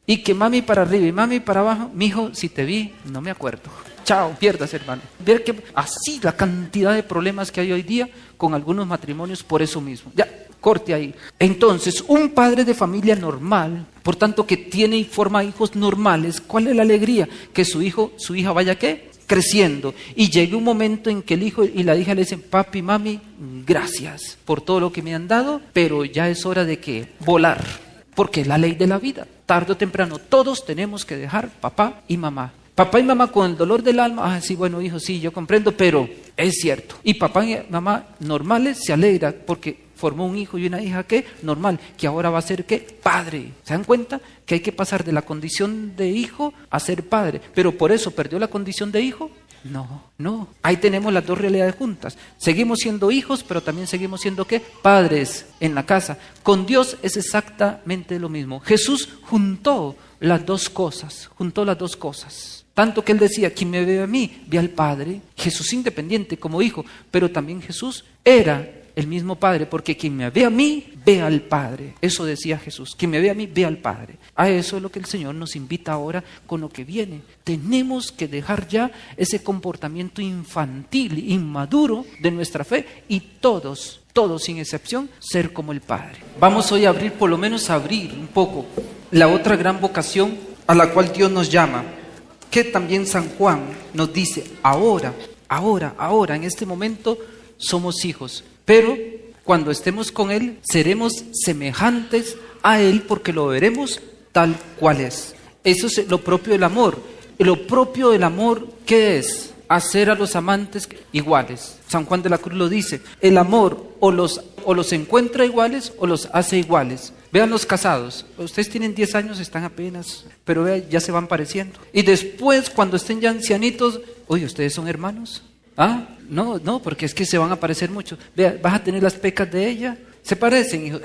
y que mami para arriba y mami para abajo, mijo, si te vi, no me acuerdo. Chao, pierdas, hermano. Ver que así la cantidad de problemas que hay hoy día con algunos matrimonios por eso mismo. Ya, corte ahí. Entonces, un padre de familia normal, por tanto que tiene y forma hijos normales, ¿cuál es la alegría? Que su hija vaya ¿qué? Creciendo. Y llegue un momento en que el hijo y la hija le dicen, papi, mami, gracias por todo lo que me han dado, pero ya es hora de que volar. Porque es la ley de la vida. Tarde o temprano, todos tenemos que dejar papá y mamá. Papá y mamá con el dolor del alma, sí, bueno, hijo, sí, yo comprendo, pero es cierto. Y papá y mamá normales se alegra porque formó un hijo y una hija, ¿qué? Normal, que ahora va a ser, ¿qué? Padre. ¿Se dan cuenta? Que hay que pasar de la condición de hijo a ser padre. Pero por eso perdió la condición de hijo. No. Ahí tenemos las dos realidades juntas. Seguimos siendo hijos, pero también seguimos siendo, ¿qué? Padres en la casa. Con Dios es exactamente lo mismo. Jesús juntó las dos cosas. Tanto que él decía, quien me ve a mí, ve al Padre. Jesús independiente como hijo, pero también Jesús era el mismo Padre, porque quien me ve a mí, ve al Padre. Eso decía Jesús, quien me ve a mí, ve al Padre. A eso es lo que el Señor nos invita ahora con lo que viene. Tenemos que dejar ya ese comportamiento infantil, inmaduro de nuestra fe y todos sin excepción, ser como el Padre. Vamos hoy a abrir, por lo menos a abrir un poco, la otra gran vocación a la cual Dios nos llama, que también San Juan nos dice, ahora, en este momento somos hijos, pero cuando estemos con Él seremos semejantes a Él porque lo veremos tal cual es. Eso es lo propio del amor. Lo propio del amor, ¿qué es? Hacer a los amantes iguales. San Juan de la Cruz lo dice, el amor o los encuentra iguales o los hace iguales. Vean los casados, ustedes tienen 10 años, están apenas, pero vean, ya se van pareciendo. Y después, cuando estén ya ancianitos, oye, ¿ustedes son hermanos? No, porque es que se van a parecer mucho. Vea, vas a tener las pecas de ella. Se parecen, hijos.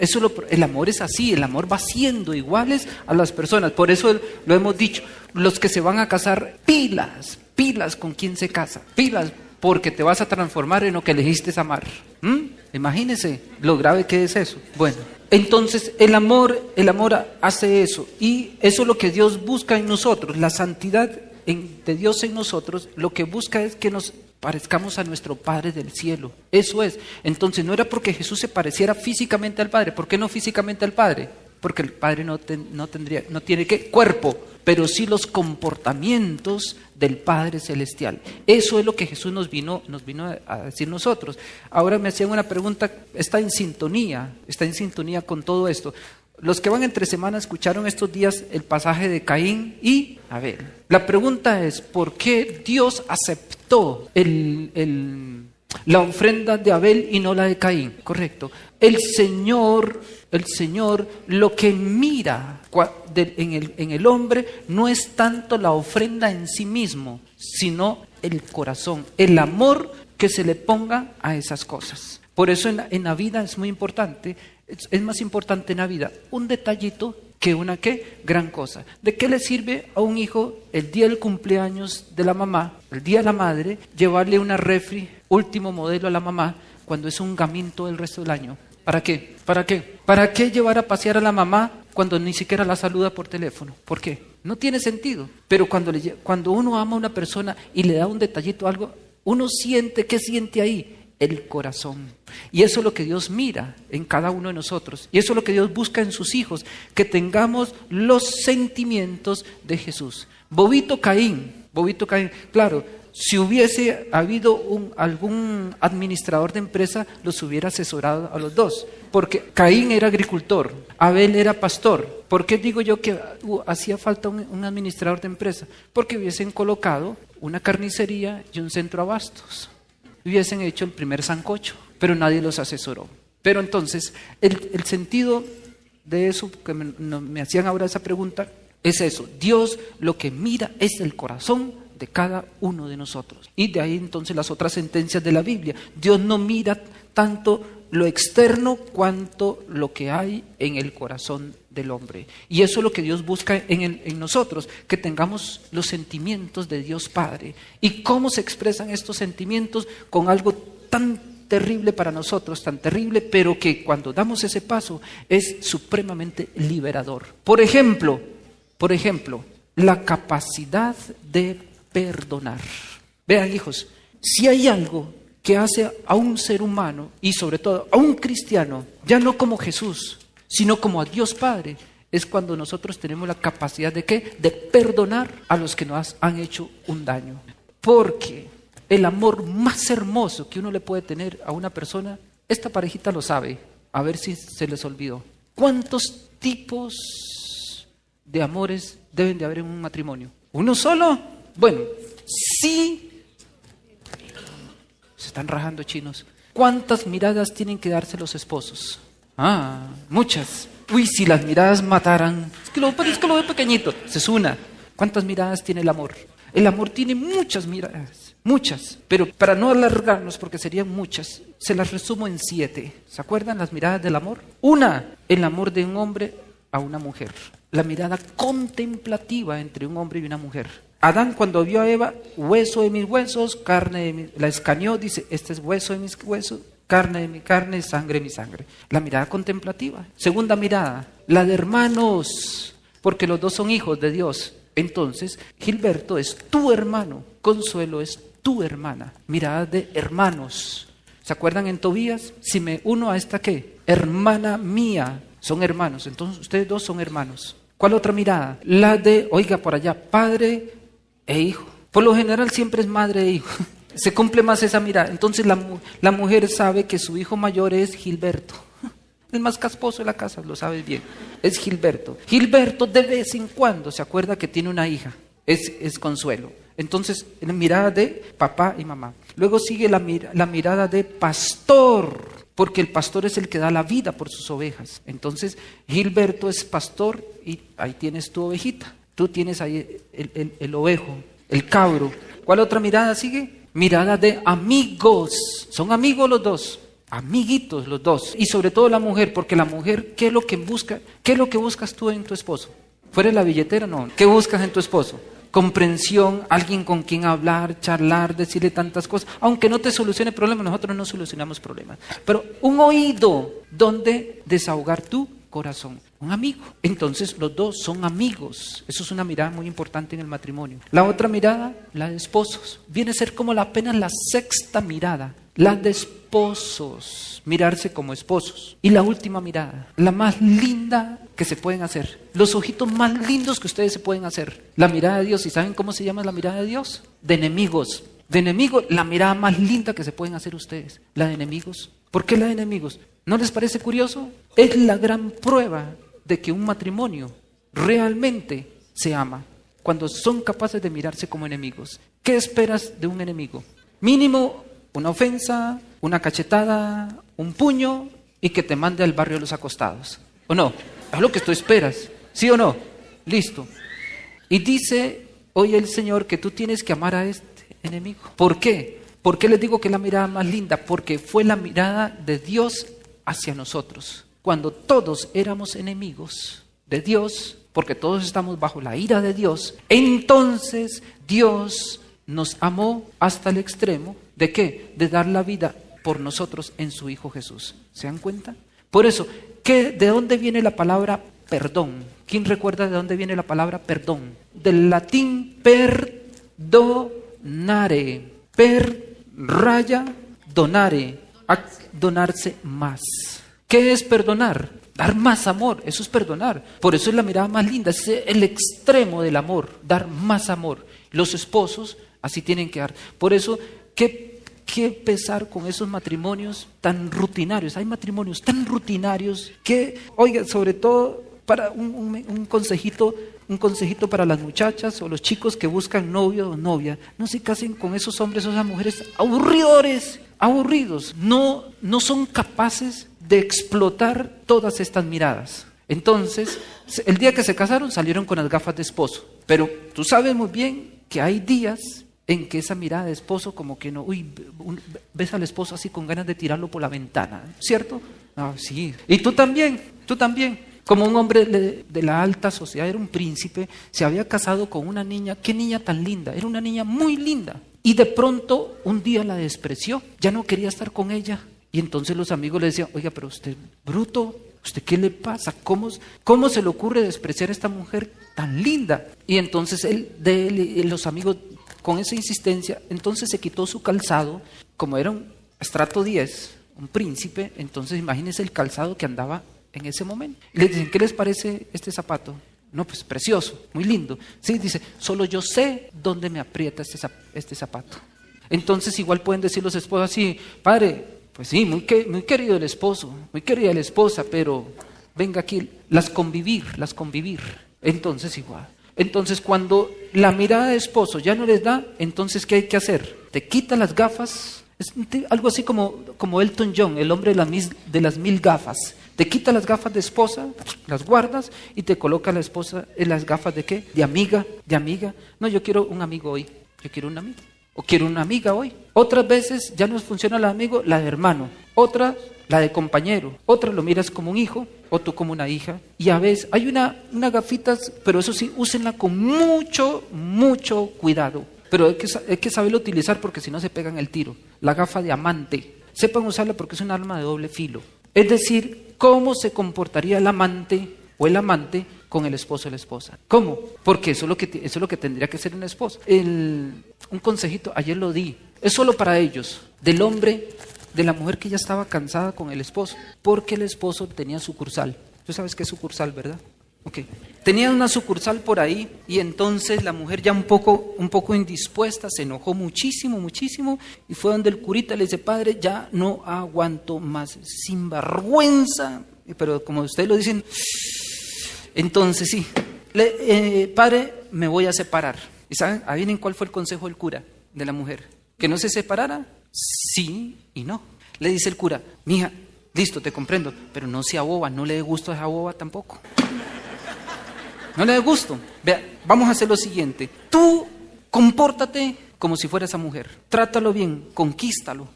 El amor es así, el amor va siendo iguales a las personas. Por eso lo hemos dicho, los que se van a casar, pilas con quien se casa, pilas, porque te vas a transformar en lo que elegiste amar. Imagínense lo grave que es eso. Bueno, entonces el amor hace eso, y eso es lo que Dios busca en nosotros, la santidad de Dios en nosotros, lo que busca es que nos parezcamos a nuestro Padre del cielo. Eso es. Entonces no era porque Jesús se pareciera físicamente al Padre. ¿Por qué no físicamente al Padre? Porque el Padre no tiene ¿qué? Cuerpo, pero sí los comportamientos del Padre Celestial. Eso es lo que Jesús nos vino a decir nosotros. Ahora me hacían una pregunta, está en sintonía con todo esto. Los que van entre semana escucharon estos días el pasaje de Caín y Abel. La pregunta es, ¿por qué Dios aceptó la ofrenda de Abel y no la de Caín? Correcto. El Señor lo que mira en el hombre no es tanto la ofrenda en sí mismo, sino el corazón, el amor que se le ponga a esas cosas. Por eso en la vida es muy importante, es más importante en la vida un detallito que una gran cosa. ¿De qué le sirve a un hijo el día del cumpleaños de la mamá, el día de la madre, llevarle una refri último modelo a la mamá cuando es un gamín todo el resto del año? ¿Para qué? ¿Para qué? ¿Para qué llevar a pasear a la mamá cuando ni siquiera la saluda por teléfono? ¿Por qué? No tiene sentido. Pero cuando uno ama a una persona y le da un detallito, algo, uno siente, ¿qué siente ahí? El corazón. Y eso es lo que Dios mira en cada uno de nosotros. Y eso es lo que Dios busca en sus hijos, que tengamos los sentimientos de Jesús. Bobito Caín, claro, si hubiese habido algún administrador de empresa, los hubiera asesorado a los dos. Porque Caín era agricultor, Abel era pastor. ¿Por qué digo yo que hacía falta un administrador de empresa? Porque hubiesen colocado una carnicería y un centro abastos. Hubiesen hecho el primer sancocho, pero nadie los asesoró. Pero entonces, el sentido de eso, que me hacían ahora esa pregunta, es eso. Dios lo que mira es el corazón de cada uno de nosotros. Y de ahí entonces las otras sentencias de la Biblia. Dios no mira tanto lo externo cuanto lo que hay en el corazón del hombre. Y eso es lo que Dios busca en nosotros, que tengamos los sentimientos de Dios Padre. ¿Y cómo se expresan estos sentimientos? Con algo tan terrible para nosotros, tan terrible, pero que cuando damos ese paso es supremamente liberador. Por ejemplo, la capacidad de perdonar. Vean, hijos, si hay algo que hace a un ser humano y sobre todo a un cristiano, ya no como Jesús, sino como a Dios Padre, es cuando nosotros tenemos la capacidad de ¿qué? De perdonar a los que nos han hecho un daño. Porque el amor más hermoso que uno le puede tener a una persona, esta parejita lo sabe, a ver si se les olvidó. ¿Cuántos tipos de amores deben de haber en un matrimonio? ¿Uno solo? Bueno, sí. Se están rajando, chinos. ¿Cuántas miradas tienen que darse los esposos? Muchas. Uy, si las miradas mataran. Es que lo veo pequeñito. Esa es una. ¿Cuántas miradas tiene el amor? El amor tiene muchas miradas. Muchas. Pero para no alargarnos, porque serían muchas, se las resumo en 7. ¿Se acuerdan las miradas del amor? Una, el amor de un hombre a una mujer. La mirada contemplativa entre un hombre y una mujer. Adán, cuando vio a Eva, hueso de mis huesos, carne de mi... La escaneó, dice, este es hueso de mis huesos, carne de mi carne, sangre de mi sangre. La mirada contemplativa. Segunda mirada, la de hermanos, porque los dos son hijos de Dios. Entonces, Gilberto es tu hermano, Consuelo es tu hermana. Mirada de hermanos. ¿Se acuerdan en Tobías? Si me uno a esta, ¿qué? Hermana mía. Son hermanos, entonces ustedes dos son hermanos. ¿Cuál otra mirada? La de, oiga, por allá, padre e hijo. Por lo general siempre es madre e hijo. Se cumple más esa mirada. Entonces la mujer sabe que su hijo mayor es Gilberto. El más casposo de la casa, lo sabes bien. Es Gilberto. Gilberto de vez en cuando se acuerda que tiene una hija. Es Consuelo. Entonces, la mirada de papá y mamá. Luego sigue la mirada de pastor, porque el pastor es el que da la vida por sus ovejas. Entonces, Gilberto es pastor y ahí tienes tu ovejita. Tú tienes ahí el ovejo, el cabro. ¿Cuál otra mirada sigue? Mirada de amigos. Son amigos los dos. Amiguitos los dos. Y sobre todo la mujer, porque la mujer, ¿qué es lo que busca? ¿Qué es lo que buscas tú en tu esposo? ¿Fuera de la billetera? No. ¿Qué buscas en tu esposo? Comprensión, alguien con quien hablar, charlar, decirle tantas cosas. Aunque no te solucione problemas, nosotros no solucionamos problemas. Pero un oído donde desahogar tu corazón. Un amigo. Entonces los dos son amigos. Eso es una mirada muy importante en el matrimonio. La otra mirada, la de esposos. Viene a ser como apenas la sexta mirada. La de esposos. Mirarse como esposos. Y la última mirada, la más linda que se pueden hacer. Los ojitos más lindos que ustedes se pueden hacer. La mirada de Dios. ¿Y saben cómo se llama la mirada de Dios? De enemigos. De enemigos, la mirada más linda que se pueden hacer ustedes. La de enemigos. ¿Por qué la de enemigos? ¿No les parece curioso? Es la gran prueba de que un matrimonio realmente se ama. Cuando son capaces de mirarse como enemigos. ¿Qué esperas de un enemigo? Mínimo una ofensa, una cachetada, un puño y que te mande al barrio de los acostados. ¿O no? Es lo que tú esperas. ¿Sí o no? Listo. Y dice hoy el Señor que tú tienes que amar a este enemigo. ¿Por qué? ¿Por qué les digo que es la mirada más linda? Porque fue la mirada de Dios hacia nosotros. Cuando todos éramos enemigos de Dios, porque todos estamos bajo la ira de Dios, entonces Dios nos amó hasta el extremo ¿de qué? De dar la vida por nosotros en su Hijo Jesús. ¿Se dan cuenta? Por eso, ¿de dónde viene la palabra perdón? ¿Quién recuerda de dónde viene la palabra perdón? Del latín perdonare. Donare. Donarse más. ¿Qué es perdonar? Dar más amor, eso es perdonar. Por eso es la mirada más linda, es el extremo del amor, dar más amor. Los esposos así tienen que dar. Por eso, ¿qué pesar con esos matrimonios tan rutinarios? Hay matrimonios tan rutinarios que, oiga, sobre todo para un consejito para las muchachas o los chicos que buscan novio o novia, no se casen con esos hombres o esas mujeres aburridos, no son capaces de explotar todas estas miradas. Entonces, el día que se casaron salieron con las gafas de esposo, pero tú sabes muy bien que hay días en que esa mirada de esposo como que no, ves al esposo así con ganas de tirarlo por la ventana, ¿cierto? Ah, sí. Y tú también. Como un hombre de la alta sociedad, era un príncipe, se había casado con una niña, qué niña tan linda, era una niña muy linda. Y de pronto un día la despreció, ya no quería estar con ella. Y entonces los amigos le decían, oiga, pero usted, bruto, ¿usted qué le pasa? ¿Cómo se le ocurre despreciar a esta mujer tan linda? Y entonces él y los amigos, con esa insistencia, entonces se quitó su calzado, como era un estrato 10, un príncipe, entonces imagínense el calzado que andaba en ese momento. Y le dicen, ¿qué les parece este zapato? No, pues precioso, muy lindo. Sí, dice, solo yo sé dónde me aprieta este zapato. Entonces igual pueden decir los esposos así, padre, pues sí, muy querido el esposo, muy querida la esposa, pero venga aquí, las convivir. Entonces igual. Entonces cuando la mirada de esposo ya no les da, entonces ¿qué hay que hacer? Te quita las gafas, es algo así como Elton John, el hombre de las 1000 gafas. Te quita las gafas de esposa, las guardas y te coloca la esposa en las gafas de ¿qué? De amiga. No, yo quiero un amigo hoy, yo quiero un amigo. O quiero una amiga hoy. Otras veces ya no funciona la de amigo, la de hermano. Otra, la de compañero. Otra lo miras como un hijo, o tú como una hija. Y a veces hay una gafitas, pero eso sí, úsenla con mucho cuidado. Pero hay que saberlo utilizar porque si no se pegan el tiro. La gafa de amante. Sepan usarla porque es un arma de doble filo. Es decir, ¿cómo se comportaría el amante o el amante con el esposo o la esposa? ¿Cómo? Porque eso es lo que tendría que ser una esposa. Un consejito, ayer lo di, es solo para ellos, del hombre, de la mujer que ya estaba cansada con el esposo, porque el esposo tenía sucursal. Tú sabes qué es sucursal, ¿verdad? Okay. Tenía una sucursal por ahí y entonces la mujer ya un poco indispuesta, se enojó muchísimo y fue donde el curita le dice, padre, ya no aguanto más, sin vergüenza, pero como ustedes lo dicen, entonces sí, padre, me voy a separar. ¿Y saben? Adivinen cuál fue el consejo del cura de la mujer, que no se separara, sí y no. Le dice el cura, mija, listo, te comprendo, pero no sea boba, no le dé gusto a esa boba tampoco. No le dé gusto. Vea, vamos a hacer lo siguiente. Tú compórtate como si fuera esa mujer. Trátalo bien, conquístalo.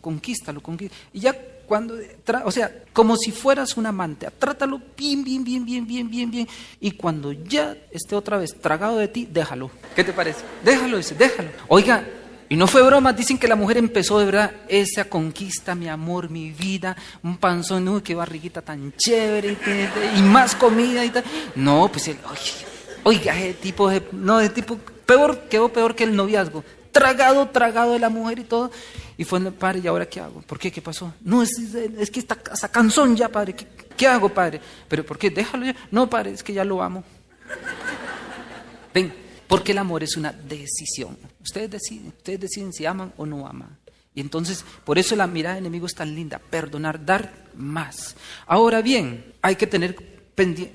Y ya cuando, como si fueras un amante. Trátalo bien. Y cuando ya esté otra vez tragado de ti, déjalo. ¿Qué te parece? Déjalo. Oiga, y no fue broma, dicen que la mujer empezó de verdad, esa conquista, mi amor, mi vida, un panzón, uy, qué barriguita tan chévere, y más comida y tal. No, pues, oiga, ese tipo, quedó peor que el noviazgo. Tragado de la mujer y todo. Y fue, padre, ¿y ahora qué hago? ¿Por qué? ¿Qué pasó? No, es que está cansón ya, padre. ¿Qué hago, padre? ¿Pero por qué? Déjalo ya. No, padre, es que ya lo amo. Ven. Porque el amor es una decisión. Ustedes deciden si aman o no aman. Y entonces, por eso la mirada de enemigo es tan linda. Perdonar, dar más. Ahora bien, hay que tener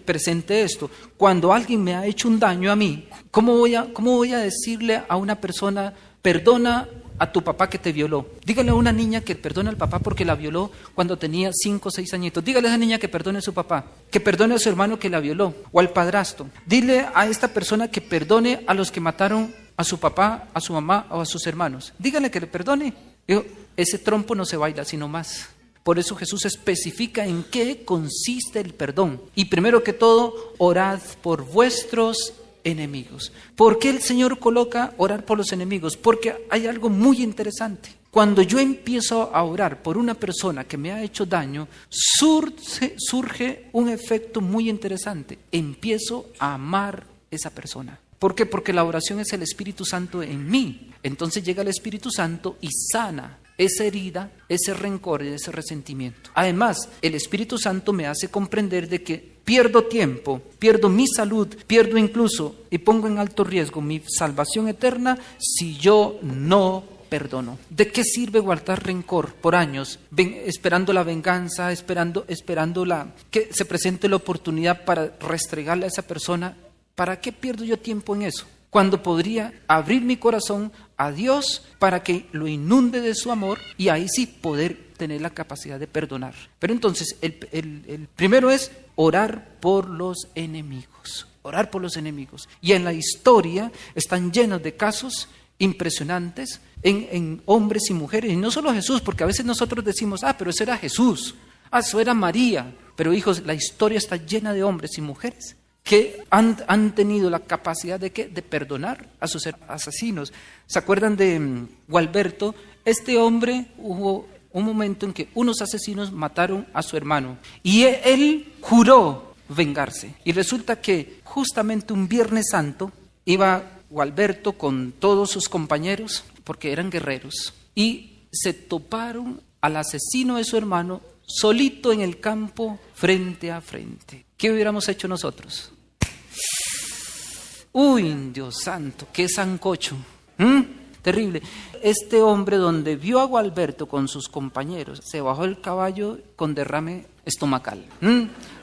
presente esto. Cuando alguien me ha hecho un daño a mí, ¿cómo voy a decirle a una persona, perdona a tu papá que te violó? Dígale a una niña que perdone al papá porque la violó cuando tenía 5 o 6 añitos. Dígale a esa niña que perdone a su papá, que perdone a su hermano que la violó, o al padrastro. Dile a esta persona que perdone a los que mataron a su papá, a su mamá o a sus hermanos. Dígale que le perdone. Dijo, ese trompo no se baila sino más. Por eso Jesús especifica en qué consiste el perdón. Y primero que todo, orad por vuestros enemigos. ¿Por qué el Señor coloca orar por los enemigos? Porque hay algo muy interesante. Cuando yo empiezo a orar por una persona que me ha hecho daño, surge un efecto muy interesante. Empiezo a amar esa persona. ¿Por qué? Porque la oración es el Espíritu Santo en mí. Entonces llega el Espíritu Santo y sana esa herida, ese rencor y ese resentimiento. Además, el Espíritu Santo me hace comprender de que pierdo tiempo, pierdo mi salud, pierdo incluso y pongo en alto riesgo mi salvación eterna si yo no perdono. ¿De qué sirve guardar rencor por años, esperando la venganza, esperando que se presente la oportunidad para restregarle a esa persona? ¿Para qué pierdo yo tiempo en eso? Cuando podría abrir mi corazón a Dios para que lo inunde de su amor y ahí sí poder tener la capacidad de perdonar. Pero entonces, el primero es orar por los enemigos. Orar por los enemigos. Y en la historia están llenos de casos impresionantes en hombres y mujeres. Y no solo Jesús, porque a veces nosotros decimos, pero eso era Jesús, eso era María. Pero hijos, la historia está llena de hombres y mujeres que han tenido la capacidad de perdonar a sus asesinos. ¿Se acuerdan de Gualberto? Este hombre, hubo un momento en que unos asesinos mataron a su hermano y él juró vengarse. Y resulta que justamente un Viernes Santo iba Gualberto con todos sus compañeros, porque eran guerreros, y se toparon al asesino de su hermano solito en el campo, frente a frente. ¿Qué hubiéramos hecho nosotros? Uy, Dios santo, qué sancocho. Terrible. Este hombre, donde vio a Gualberto con sus compañeros, se bajó del caballo con derrame estomacal.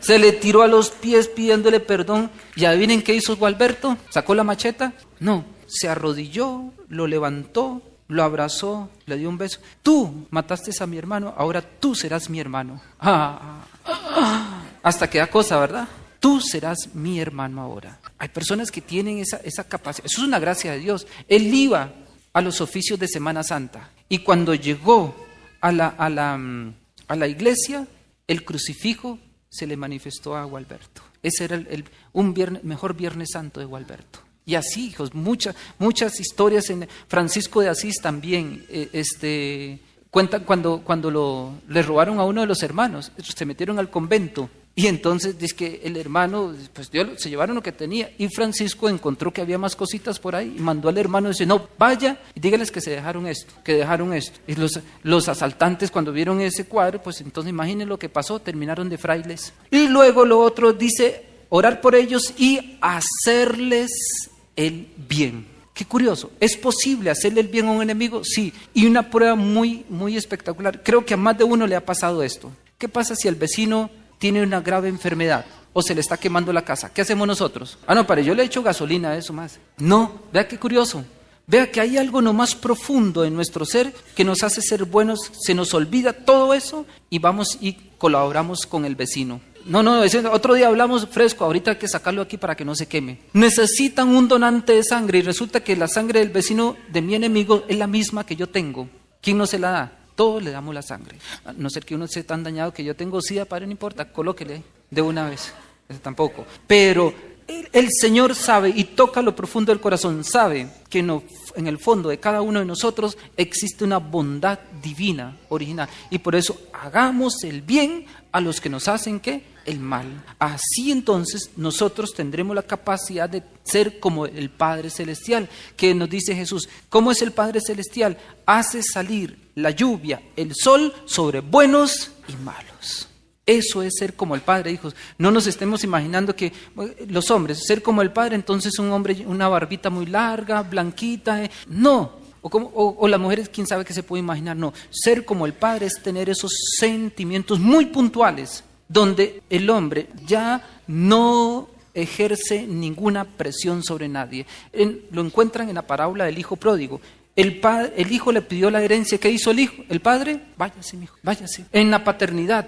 Se le tiró a los pies pidiéndole perdón. ¿Y adivinen qué hizo Gualberto? ¿Sacó la macheta? No, se arrodilló, lo levantó, lo abrazó, le dio un beso. Tú mataste a mi hermano, ahora tú serás mi hermano. Hasta que da cosa, ¿verdad? Tú serás mi hermano ahora. Hay personas que tienen esa capacidad. Eso es una gracia de Dios. Él iba a los oficios de Semana Santa y cuando llegó a la iglesia, el crucifijo se le manifestó a Gualberto. Ese era mejor Viernes Santo de Gualberto. Y así, hijos, muchas historias. En Francisco de Asís también cuentan cuando le robaron a uno de los hermanos, se metieron al convento. Y entonces dice que el hermano, pues se llevaron lo que tenía, y Francisco encontró que había más cositas por ahí, y mandó al hermano y dice, no, vaya y dígales que dejaron esto. Y los asaltantes, cuando vieron ese cuadro, pues entonces imaginen lo que pasó, terminaron de frailes. Y luego lo otro dice, orar por ellos y hacerles el bien. Qué curioso, ¿es posible hacerle el bien a un enemigo? Sí, y una prueba muy, muy espectacular. Creo que a más de uno le ha pasado esto. ¿Qué pasa si el vecino tiene una grave enfermedad o se le está quemando la casa? ¿Qué hacemos nosotros? Pero yo le echo gasolina a eso más. No, vea qué curioso. Vea que hay algo no más profundo en nuestro ser que nos hace ser buenos, se nos olvida todo eso y vamos y colaboramos con el vecino. No, otro día hablamos fresco, ahorita hay que sacarlo aquí para que no se queme. Necesitan un donante de sangre y resulta que la sangre del vecino de mi enemigo es la misma que yo tengo. ¿Quién no se la da? Todos le damos la sangre. A no ser que uno esté tan dañado que yo tengo SIDA, padre, no importa, colóquele de una vez. Eso tampoco. Pero el Señor sabe y toca lo profundo del corazón, sabe que en el fondo de cada uno de nosotros existe una bondad divina, original. Y por eso hagamos el bien a los que nos hacen, ¿qué? El mal. Así entonces nosotros tendremos la capacidad de ser como el Padre Celestial, que nos dice Jesús. ¿Cómo es el Padre Celestial? Hace salir la lluvia, el sol sobre buenos y malos. Eso es ser como el Padre, hijos. No nos estemos imaginando que los hombres, ser como el Padre, entonces un hombre, una barbita muy larga, blanquita, no. O las mujeres, quién sabe qué se puede imaginar. No, ser como el Padre es tener esos sentimientos muy puntuales, donde el hombre ya no ejerce ninguna presión sobre nadie. Lo encuentran en la parábola del hijo pródigo. El hijo le pidió la herencia. ¿Qué hizo el hijo? El padre, váyase, mi hijo, váyase. En la paternidad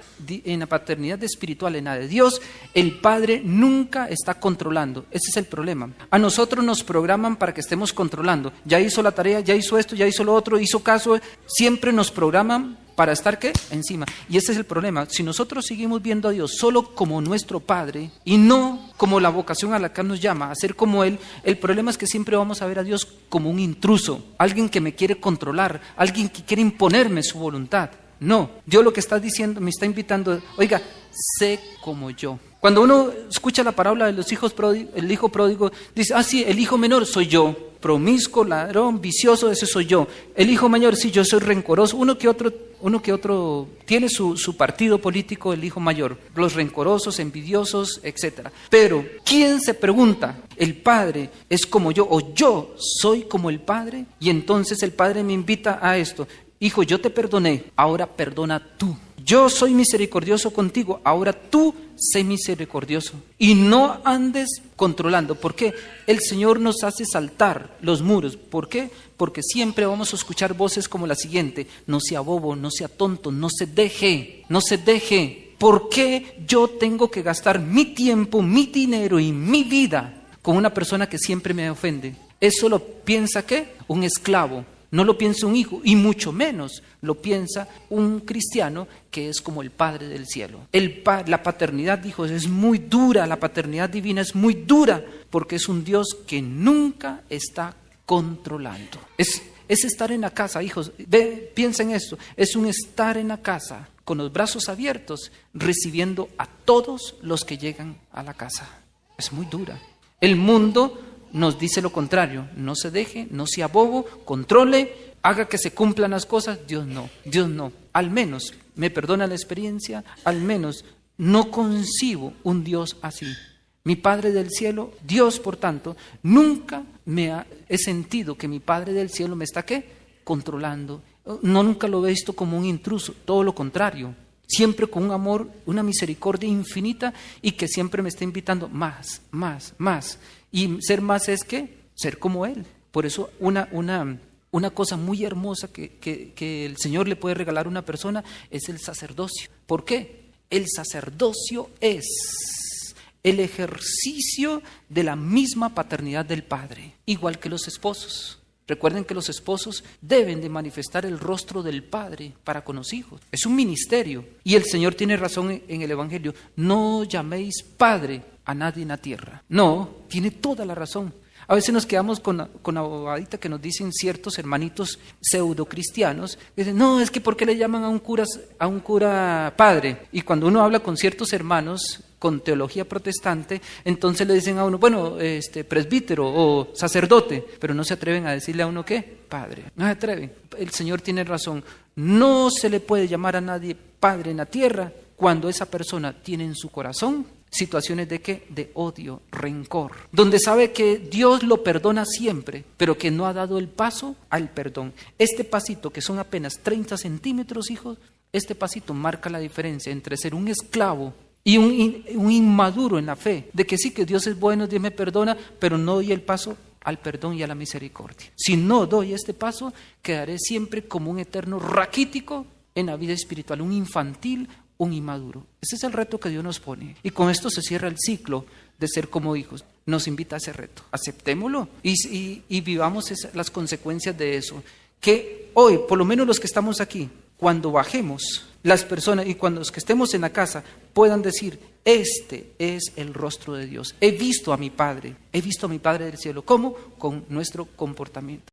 espiritual, en la de Dios, el padre nunca está controlando. Ese es el problema. A nosotros nos programan para que estemos controlando. Ya hizo la tarea, ya hizo esto, ya hizo lo otro, hizo caso. Siempre nos programan para estar, ¿qué? Encima. Y ese es el problema. Si nosotros seguimos viendo a Dios solo como nuestro Padre y no como la vocación a la que nos llama, a ser como Él, el problema es que siempre vamos a ver a Dios como un intruso, alguien que me quiere controlar, alguien que quiere imponerme su voluntad. No, Dios lo que está diciendo, me está invitando, oiga, sé como yo. Cuando uno escucha la parábola de los hijos pródigos, el hijo pródigo dice, sí, el hijo menor soy yo, promiscuo, ladrón, vicioso, ese soy yo. El hijo mayor, sí, yo soy rencoroso. Uno que otro tiene su partido político, el hijo mayor, los rencorosos, envidiosos, etc. Pero, ¿quién se pregunta? ¿El padre es como yo o yo soy como el padre? Y entonces el padre me invita a esto. Hijo, yo te perdoné, ahora perdona tú. Yo soy misericordioso contigo, ahora tú sé misericordioso. Y no andes controlando. ¿Por qué? El Señor nos hace saltar los muros. ¿Por qué? Porque siempre vamos a escuchar voces como la siguiente: no sea bobo, no sea tonto, no se deje, no se deje. ¿Por qué yo tengo que gastar mi tiempo, mi dinero y mi vida con una persona que siempre me ofende? Eso lo piensa, ¿qué? Un esclavo. No lo piensa un hijo, y mucho menos lo piensa un cristiano que es como el Padre del cielo. La paternidad, hijos, es muy dura, la paternidad divina es muy dura, porque es un Dios que nunca está controlando. Es estar en la casa, hijos, piensa en esto, es un estar en la casa con los brazos abiertos, recibiendo a todos los que llegan a la casa. Es muy dura. El mundo nos dice lo contrario: no se deje, no sea bobo, controle, haga que se cumplan las cosas. Dios no, al menos, me perdona la experiencia, al menos no concibo un Dios así. Mi Padre del cielo, Dios, por tanto, nunca he sentido que mi Padre del cielo me está, ¿qué? Controlando. Nunca lo he visto como un intruso, todo lo contrario. Siempre con un amor, una misericordia infinita, y que siempre me está invitando más. Y ser más es ¿qué? Ser como Él. Por eso una cosa muy hermosa que el Señor le puede regalar a una persona es el sacerdocio. ¿Por qué? El sacerdocio es el ejercicio de la misma paternidad del Padre, igual que los esposos. Recuerden que los esposos deben de manifestar el rostro del Padre para con los hijos. Es un ministerio. Y el Señor tiene razón en el Evangelio: no llaméis Padre a nadie en la tierra. No, tiene toda la razón. A veces nos quedamos con la bobadita que nos dicen ciertos hermanitos pseudocristianos. Dicen, no, es que ¿por qué le llaman a un cura padre? Y cuando uno habla con ciertos hermanos con teología protestante, entonces le dicen a uno, bueno, presbítero o sacerdote, pero no se atreven a decirle a uno, ¿qué? Padre. No se atreven. El Señor tiene razón. No se le puede llamar a nadie padre en la tierra cuando esa persona tiene en su corazón situaciones de ¿qué? De odio, rencor, donde sabe que Dios lo perdona siempre, pero que no ha dado el paso al perdón. Este pasito, que son apenas 30 centímetros, hijos, este pasito marca la diferencia entre ser un esclavo y un inmaduro en la fe, de que sí, que Dios es bueno, Dios me perdona, pero no doy el paso al perdón y a la misericordia. Si no doy este paso, quedaré siempre como un eterno raquítico en la vida espiritual, un infantil, un inmaduro. Ese es el reto que Dios nos pone. Y con esto se cierra el ciclo de ser como hijos. Nos invita a ese reto. Aceptémoslo y vivamos las consecuencias de eso. Que hoy, por lo menos los que estamos aquí, cuando bajemos, las personas y cuando los que estemos en la casa puedan decir, este es el rostro de Dios. He visto a mi Padre del cielo. ¿Cómo? Con nuestro comportamiento.